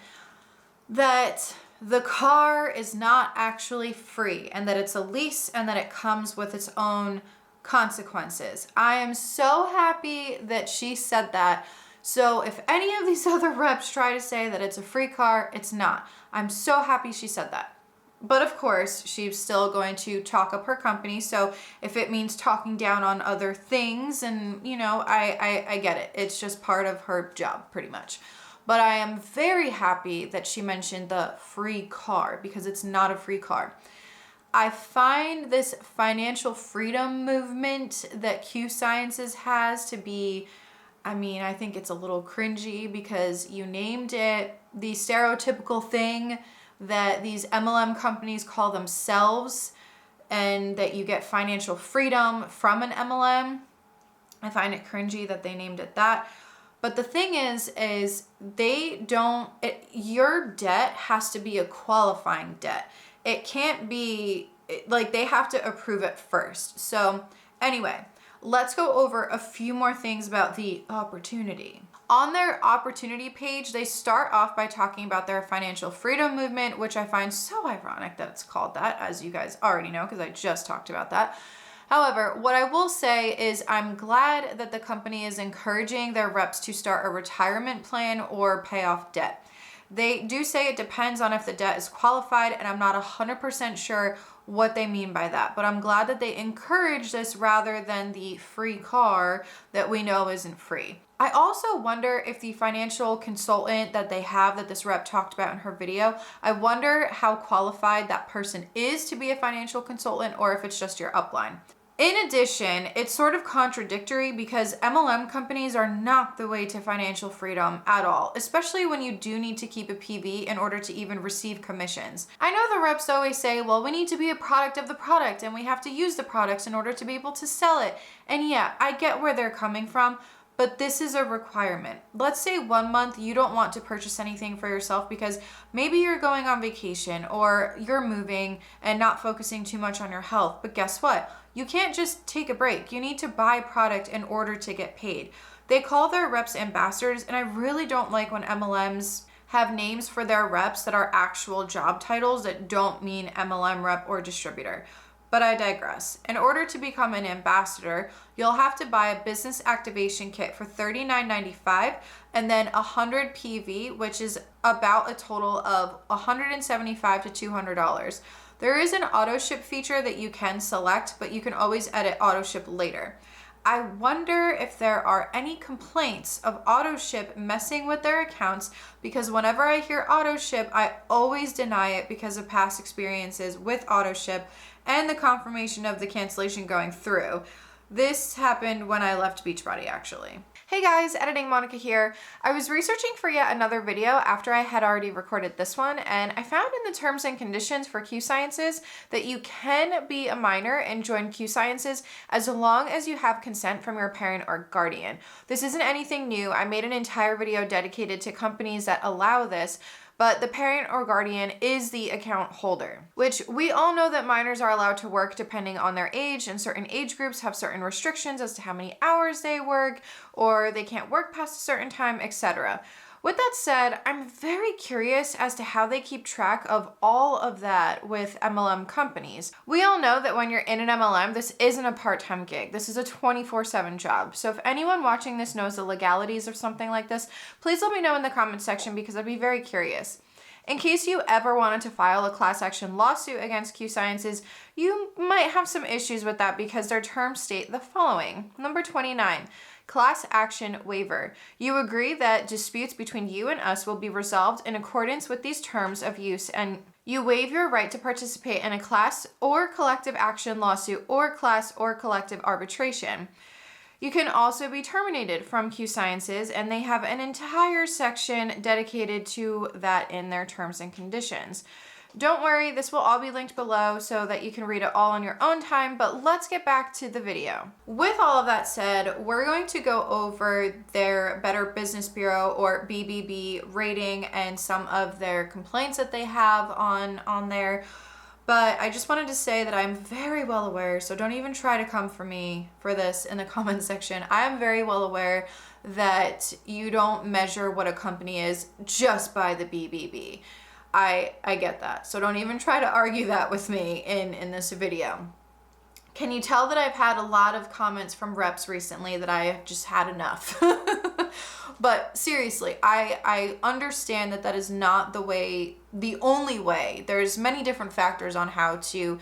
that the car is not actually free and that it's a lease and that it comes with its own consequences. I am so happy that she said that. So if any of these other reps try to say that it's a free car, it's not. I'm so happy she said that. But of course, she's still going to talk up her company. So if it means talking down on other things, and you know, I get it. It's just part of her job, pretty much. But I am very happy that she mentioned the free car, because it's not a free car. I find this financial freedom movement that Q Sciences has to be, I think it's a little cringy, because you named it the stereotypical thing that these MLM companies call themselves, and that you get financial freedom from an MLM. I find it cringy that they named it that. But the thing is your debt has to be a qualifying debt. It can't be, like, they have to approve it first. So anyway, let's go over a few more things about the opportunity. On their opportunity page, they start off by talking about their financial freedom movement, which I find so ironic that it's called that, as you guys already know, because I just talked about that. However, what I will say is I'm glad that the company is encouraging their reps to start a retirement plan or pay off debt. They do say it depends on if the debt is qualified, and I'm not 100% sure what they mean by that. But I'm glad that they encourage this rather than the free car that we know isn't free. I also wonder if the financial consultant that they have, that this rep talked about in her video, I wonder how qualified that person is to be a financial consultant, or if it's just your upline. In addition, it's sort of contradictory, because MLM companies are not the way to financial freedom at all, especially when you do need to keep a PV in order to even receive commissions. I know the reps always say, well, we need to be a product of the product and we have to use the products in order to be able to sell it. And yeah, I get where they're coming from, but this is a requirement. Let's say 1 month you don't want to purchase anything for yourself because maybe you're going on vacation or you're moving and not focusing too much on your health. But guess what? You can't just take a break. You need to buy product in order to get paid. They call their reps ambassadors, and I really don't like when MLMs have names for their reps that are actual job titles that don't mean MLM rep or distributor. But I digress. In order to become an ambassador, you'll have to buy a business activation kit for $39.95 and then 100 PV, which is about a total of $175 to $200. There is an auto ship feature that you can select, but you can always edit auto ship later. I wonder if there are any complaints of AutoShip messing with their accounts, because whenever I hear AutoShip, I always deny it because of past experiences with AutoShip and the confirmation of the cancellation going through. This happened when I left Beachbody, actually. Hey guys, Editing Monica here. I was researching for yet another video after I had already recorded this one, and I found in the terms and conditions for Q Sciences that you can be a minor and join Q Sciences as long as you have consent from your parent or guardian. This isn't anything new. I made an entire video dedicated to companies that allow this, but the parent or guardian is the account holder, which we all know that minors are allowed to work depending on their age, and certain age groups have certain restrictions as to how many hours they work, or they can't work past a certain time, etc. With that said, I'm very curious as to how they keep track of all of that with MLM companies. We all know that when you're in an MLM, this isn't a part-time gig. This is a 24/7 job. So if anyone watching this knows the legalities of something like this, please let me know in the comment section, because I'd be very curious. In case you ever wanted to file a class action lawsuit against Q Sciences, you might have some issues with that because their terms state the following. Number 29. Class action waiver. You agree that disputes between you and us will be resolved in accordance with these terms of use, and you waive your right to participate in a class or collective action lawsuit or class or collective arbitration. You can also be terminated from Q Sciences, and they have an entire section dedicated to that in their terms and conditions. Don't worry, this will all be linked below so that you can read it all on your own time, but let's get back to the video. With all of that said, we're going to go over their Better Business Bureau or BBB rating and some of their complaints that they have on there. But I just wanted to say that I'm very well aware, so don't even try to come for me for this in the comment section. I am very well aware that you don't measure what a company is just by the BBB. I get that. So don't even try to argue that with me in this video. Can you tell that I've had a lot of comments from reps recently that I have just had enough? But seriously, I understand that that is not the only way. There's many different factors on how to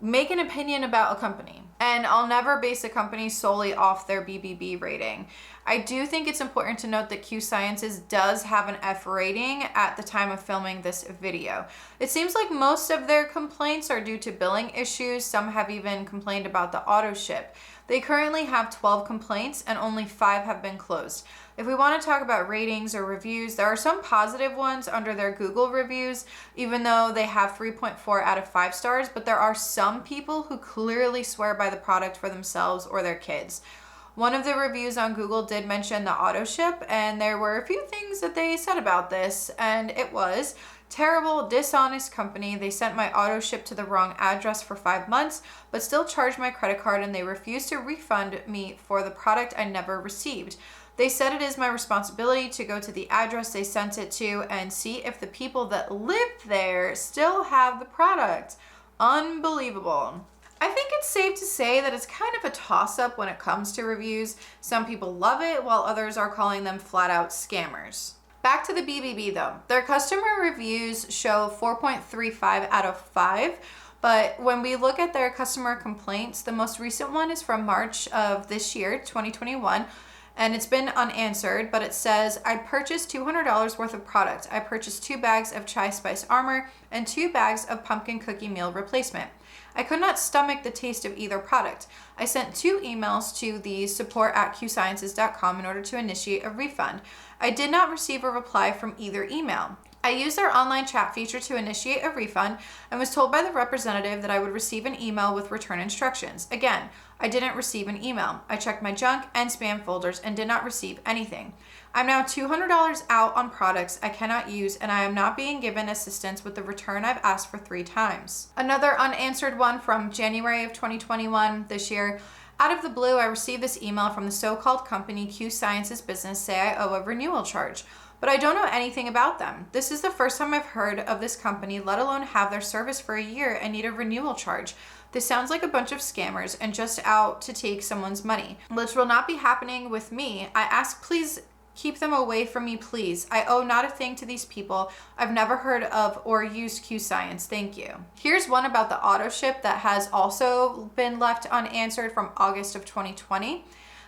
make an opinion about a company. And I'll never base a company solely off their BBB rating. I do think it's important to note that Q Sciences does have an F rating at the time of filming this video. It seems like most of their complaints are due to billing issues. Some have even complained about the auto ship. They currently have 12 complaints and only 5 have been closed. If we want to talk about ratings or reviews, there are some positive ones under their Google reviews, even though they have 3.4 out of 5 stars, but there are some people who clearly swear by the product for themselves or their kids. One of the reviews on Google did mention the auto ship, and there were a few things that they said about this, and it was terrible, dishonest company. They sent my auto ship to the wrong address for 5 months, but still charged my credit card, and they refused to refund me for the product I never received. They said it is my responsibility to go to the address they sent it to and see if the people that lived there still have the product. Unbelievable. I think it's safe to say that it's kind of a toss-up when it comes to reviews. Some people love it, while others are calling them flat-out scammers. Back to the BBB though. Their customer reviews show 4.35 out of 5, but when we look at their customer complaints, the most recent one is from March of this year, 2021, and it's been unanswered, but it says, I purchased $200 worth of product. I purchased 2 bags of Chai Spice Armor and 2 bags of pumpkin cookie meal replacement. I could not stomach the taste of either product. I sent 2 emails to the support@qsciences.com in order to initiate a refund. I did not receive a reply from either email. I used their online chat feature to initiate a refund and was told by the representative that I would receive an email with return instructions. Again, I didn't receive an email. I checked my junk and spam folders and did not receive anything. I'm now $200 out on products I cannot use, and I am not being given assistance with the return I've asked for 3 times. Another unanswered one from January of 2021 this year. Out of the blue, I received this email from the so-called company Q Sciences Business say I owe a renewal charge, but I don't know anything about them. This is the first time I've heard of this company, let alone have their service for a year and need a renewal charge. This sounds like a bunch of scammers and just out to take someone's money, which will not be happening with me. I ask please Keep them away from me, please. I owe not a thing to these people. I've never heard of or used Q Science. Thank you. Here's one about the auto ship that has also been left unanswered from August of 2020.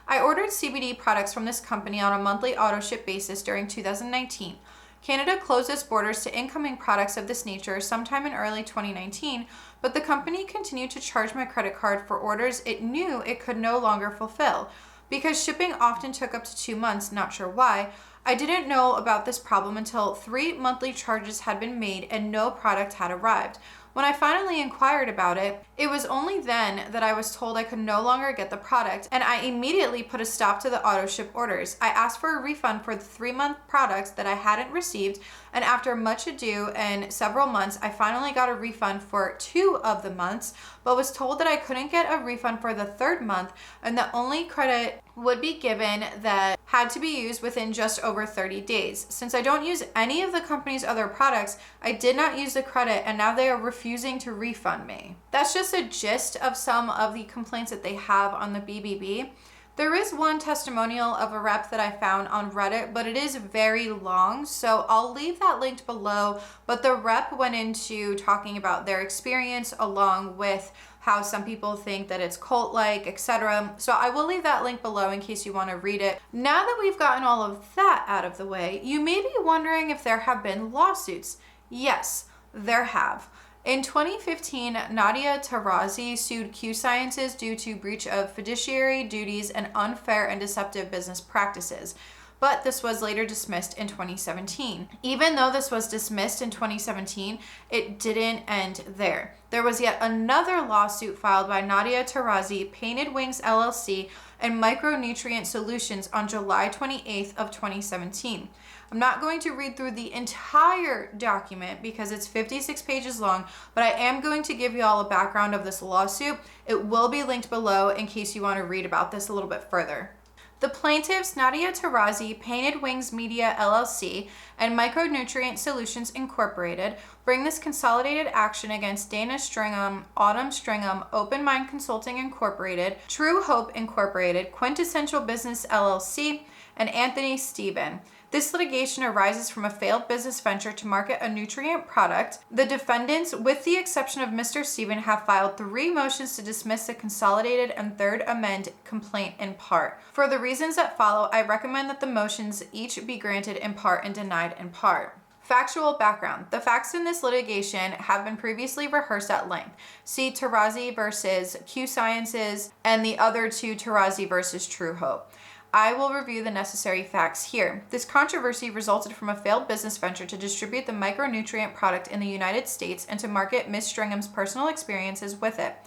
I ordered CBD products from this company on a monthly auto ship basis during 2019. Canada closed its borders to incoming products of this nature sometime in early 2019, but the company continued to charge my credit card for orders it knew it could no longer fulfill. Because shipping often took up to 2 months, not sure why, I didn't know about this problem until 3 monthly charges had been made and no product had arrived. When I finally inquired about it, it was only then that I was told I could no longer get the product, and I immediately put a stop to the auto ship orders. I asked for a refund for the 3-month products that I hadn't received, and after much ado and several months, I finally got a refund for 2 of the months, but was told that I couldn't get a refund for the 3rd month, and the only credit would be given that had to be used within just over 30 days. Since I don't use any of the company's other products, I did not use the credit, and now they are refusing to refund me. That's just a gist of some of the complaints that they have on the BBB. There is one testimonial of a rep that I found on Reddit, but it is very long, so I'll leave that linked below. But the rep went into talking about their experience along with how some people think that it's cult-like, etc. So I will leave that link below in case you want to read it. Now that we've gotten all of that out of the way, you may be wondering if there have been lawsuits. Yes, there have. In 2015, Nadia Tarazi sued Q Sciences due to breach of fiduciary duties and unfair and deceptive business practices. But this was later dismissed in 2017. Even though this was dismissed in 2017, it didn't end there. There was yet another lawsuit filed by Nadia Tarazi, Painted Wings LLC, and Micronutrient Solutions on July 28th of 2017. I'm not going to read through the entire document because it's 56 pages long, but I am going to give you all a background of this lawsuit. It will be linked below in case you want to read about this a little bit further. The plaintiffs, Nadia Tarazi, Painted Wings Media LLC, and Micronutrient Solutions Incorporated, bring this consolidated action against Dana Stringham, Autumn Stringham, Open Mind Consulting Incorporated, True Hope Incorporated, Quintessential Business LLC, and Anthony Stephen. This litigation arises from a failed business venture to market a nutrient product. The defendants, with the exception of Mr. Stephen, have filed 3 motions to dismiss the consolidated and third amend complaint in part. For the reasons that follow, I recommend that the motions each be granted in part and denied in part. Factual background. The facts in this litigation have been previously rehearsed at length. See Tarazi versus Q Sciences and the other 2 Tarazi versus True Hope. I will review the necessary facts here. This controversy resulted from a failed business venture to distribute the micronutrient product in the United States and to market Ms. Stringham's personal experiences with it.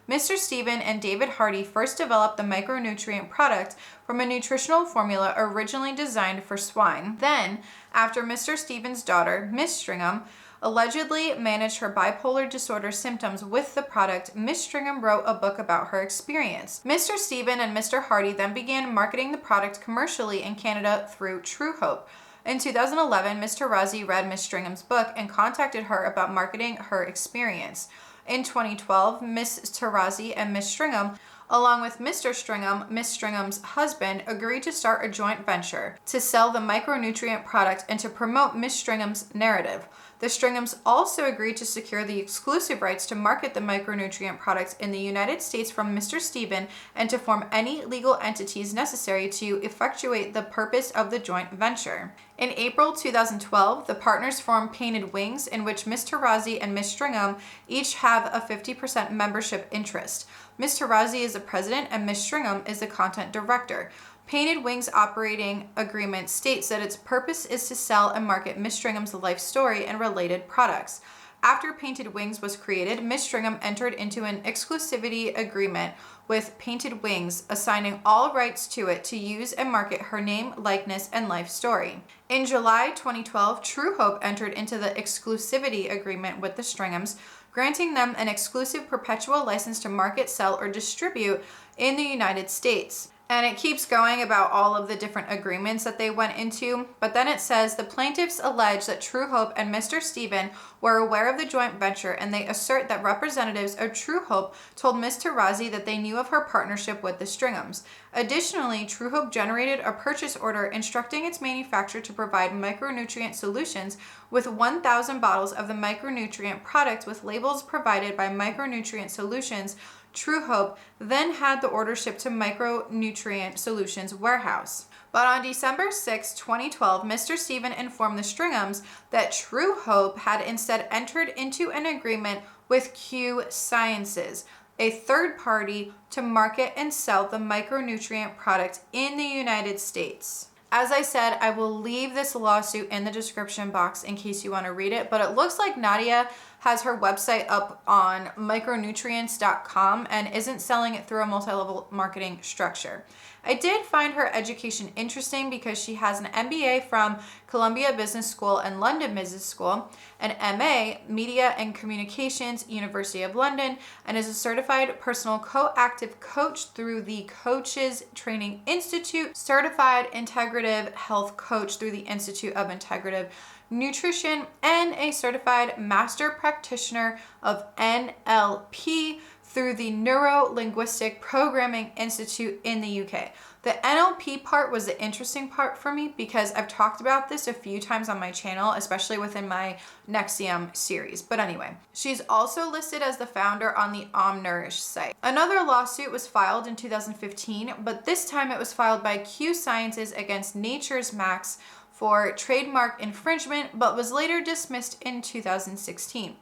Mr. Stephen and David Hardy first developed the micronutrient product from a nutritional formula originally designed for swine. Then, after Mr. Stephen's daughter, Ms. Stringham, allegedly managed her bipolar disorder symptoms with the product, Ms. Stringham wrote a book about her experience. Mr. Stephen and Mr. Hardy then began marketing the product commercially in Canada through True Hope. In 2011, Ms. Tarazi read Ms. Stringham's book and contacted her about marketing her experience. In 2012, Ms. Tarazi and Ms. Stringham, along with Mr. Stringham, Ms. Stringham's husband, agreed to start a joint venture to sell the micronutrient product and to promote Ms. Stringham's narrative. The Stringhams also agreed to secure the exclusive rights to market the micronutrient products in the United States from Mr. Stephen and to form any legal entities necessary to effectuate the purpose of the joint venture. In April 2012, the partners formed Painted Wings, in which Ms. Tarazi and Ms. Stringham each have a 50% membership interest. Ms. Tarazi is the president and Ms. Stringham is the content director. Painted Wings operating agreement states that its purpose is to sell and market Ms. Stringham's life story and related products. After Painted Wings was created, Ms. Stringham entered into an exclusivity agreement with Painted Wings, assigning all rights to it to use and market her name, likeness, and life story. In July 2012, True Hope entered into the exclusivity agreement with the Stringhams, granting them an exclusive perpetual license to market, sell, or distribute in the United States. And it keeps going about all of the different agreements that they went into. But then it says the plaintiffs allege that True Hope and Mr. Stephen were aware of the joint venture, and they assert that representatives of True Hope told Ms. Tarazi that they knew of her partnership with the Stringhams. Additionally, True Hope generated a purchase order instructing its manufacturer to provide micronutrient solutions with 1,000 bottles of the micronutrient product with labels provided by Micronutrient Solutions. True Hope then had the order shipped to Micronutrient Solutions warehouse. But on December 6, 2012, Mr. Stephen informed the Stringhams that True Hope had instead entered into an agreement with Q Sciences, a third party, to market and sell the micronutrient product in the United States. As I said, I will leave this lawsuit in the description box in case you want to read it, but it looks like Nadia has her website up on micronutrients.com and isn't selling it through a multi-level marketing structure. I did find her education interesting because she has an MBA from Columbia Business School and London Business School, an MA, Media and Communications, University of London, and is a certified personal coactive coach through the Coaches Training Institute, certified integrative health coach through the Institute of Integrative Nutrition, and a certified master practitioner of NLP through the Neuro-Linguistic Programming Institute in the UK. The NLP part was the interesting part for me because I've talked about this a few times on my channel, especially within my Nexium series. But anyway, she's also listed as the founder on the OmNourish site. Another lawsuit was filed in 2015, but this time it was filed by Q Sciences against Nature's Max for trademark infringement, but was later dismissed in 2016.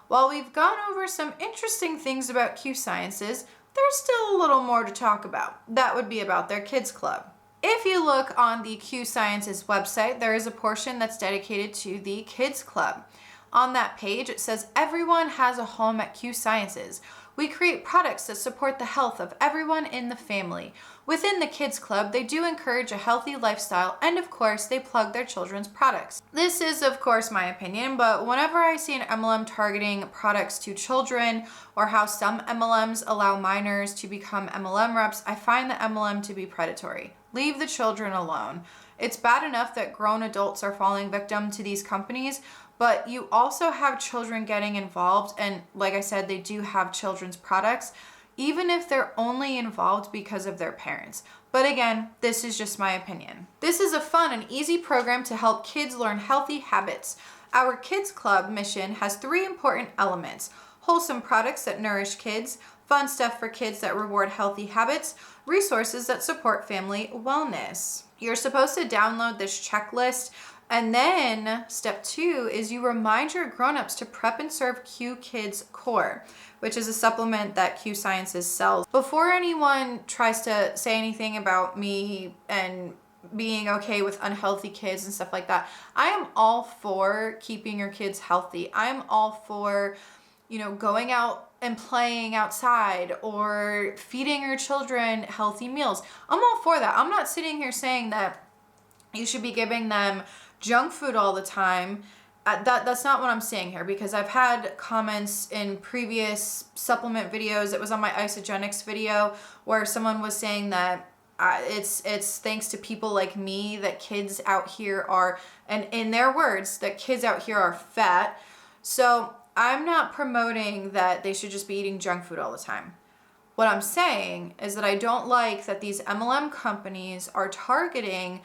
While we've gone over some interesting things about Q Sciences, there's still a little more to talk about. That would be about their kids club. If you look on the Q Sciences website, there is a portion that's dedicated to the kids club. On that page, it says, "Everyone has a home at Q Sciences. We create products that support the health of everyone in the family. Within the kids club, they do encourage a healthy lifestyle, and of course, they plug their children's products." This is, of course, my opinion, but whenever I see an MLM targeting products to children, or how some MLMs allow minors to become MLM reps, I find the MLM to be predatory. Leave the children alone. It's bad enough that grown adults are falling victim to these companies, but you also have children getting involved, and like I said, they do have children's products, even if they're only involved because of their parents. But again, this is just my opinion. This is a fun and easy program to help kids learn healthy habits. Our Kids Club mission has 3 important elements: wholesome products that nourish kids, fun stuff for kids that reward healthy habits, resources that support family wellness. You're supposed to download this checklist, and then step 2 is you remind your grown-ups to prep and serve Q Kids Core, which is a supplement that Q Sciences sells. Before anyone tries to say anything about me and being okay with unhealthy kids and stuff like that, I am all for keeping your kids healthy. I am all for, going out and playing outside or feeding your children healthy meals. I'm all for that. I'm not sitting here saying that you should be giving them junk food all the time. That's not what I'm saying here, because I've had comments in previous supplement videos. It was on my isogenics video where someone was saying that it's thanks to people like me that kids out here are, and in their words, that kids out here are fat. So I'm not promoting that they should just be eating junk food all the time. What I'm saying is that I don't like that these MLM companies are targeting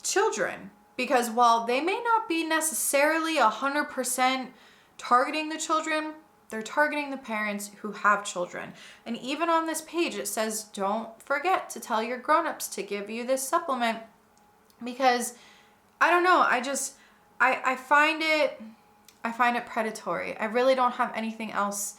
children, because while they may not be necessarily 100% targeting the children, they're targeting the parents who have children. And even on this page, it says, don't forget to tell your grown-ups to give you this supplement, because I don't know, I find it predatory. I really don't have anything else.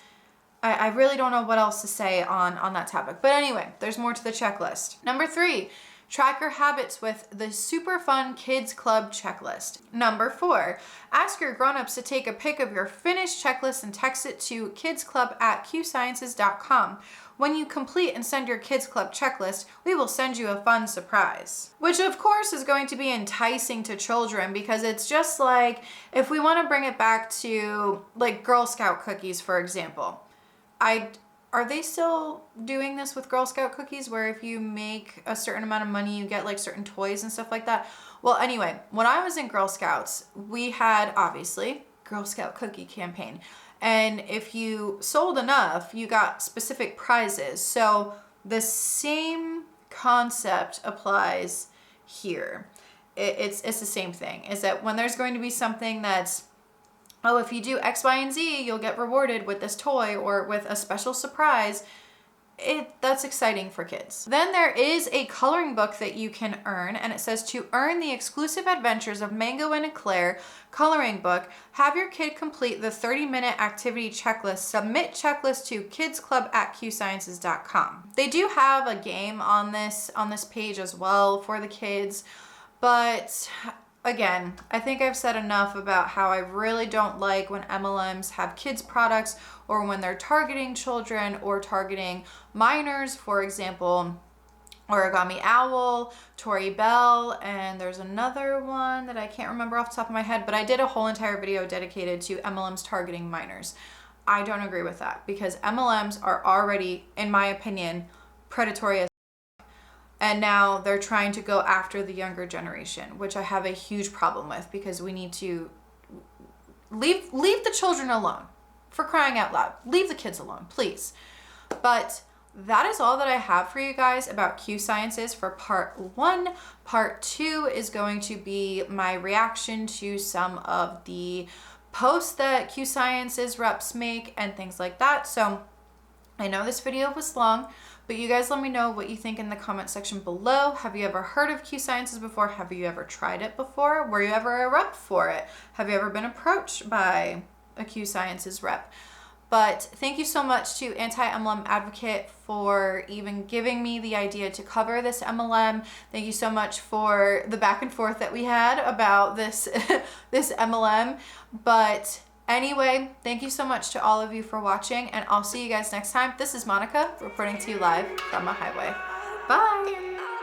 I really don't know what else to say on that topic. But anyway, there's more to the checklist. Number 3, track your habits with the super fun Kids Club checklist. Number 4, ask your grown-ups to take a pic of your finished checklist and text it to kidsclub@qsciences.com. When you complete and send your Kids Club checklist, we will send you a fun surprise. Which of course is going to be enticing to children, because it's just like, if we want to bring it back to like Girl Scout cookies, for example. are they still doing this with Girl Scout cookies where if you make a certain amount of money, you get like certain toys and stuff like that? Well, anyway, when I was in Girl Scouts, we had obviously Girl Scout cookie campaign. And if you sold enough, you got specific prizes. So the same concept applies here. It's the same thing, is that when there's going to be something that's, oh, if you do X, Y, and Z, you'll get rewarded with this toy or with a special surprise. That's exciting for kids. Then there is a coloring book that you can earn, and it says to earn the exclusive adventures of Mango and Eclair coloring book, have your kid complete the 30-minute activity checklist. Submit checklist to kidsclub@qsciences.com. They do have a game on this page as well for the kids, but again, I think I've said enough about how I really don't like when MLMs have kids products or when they're targeting children or targeting minors. For example, Origami Owl, Tori Bell, and there's another one that I can't remember off the top of my head, but I did a whole entire video dedicated to MLMs targeting minors. I don't agree with that because MLMs are already, in my opinion, predatory as, and now they're trying to go after the younger generation, which I have a huge problem with because we need to leave the children alone, for crying out loud. Leave the kids alone, please. But that is all that I have for you guys about Q Sciences for part 1. Part 2 is going to be my reaction to some of the posts that Q Sciences reps make and things like that. So I know this video was long, but you guys let me know what you think in the comment section below. Have you ever heard of Q Sciences before? Have you ever tried it before? Were you ever a rep for it? Have you ever been approached by a Q Sciences rep? But thank you so much to Anti-MLM Advocate for even giving me the idea to cover this MLM. Thank you so much for the back and forth that we had about this, this MLM. But anyway, thank you so much to all of you for watching, and I'll see you guys next time. This is Monica reporting to you live from a highway. Bye.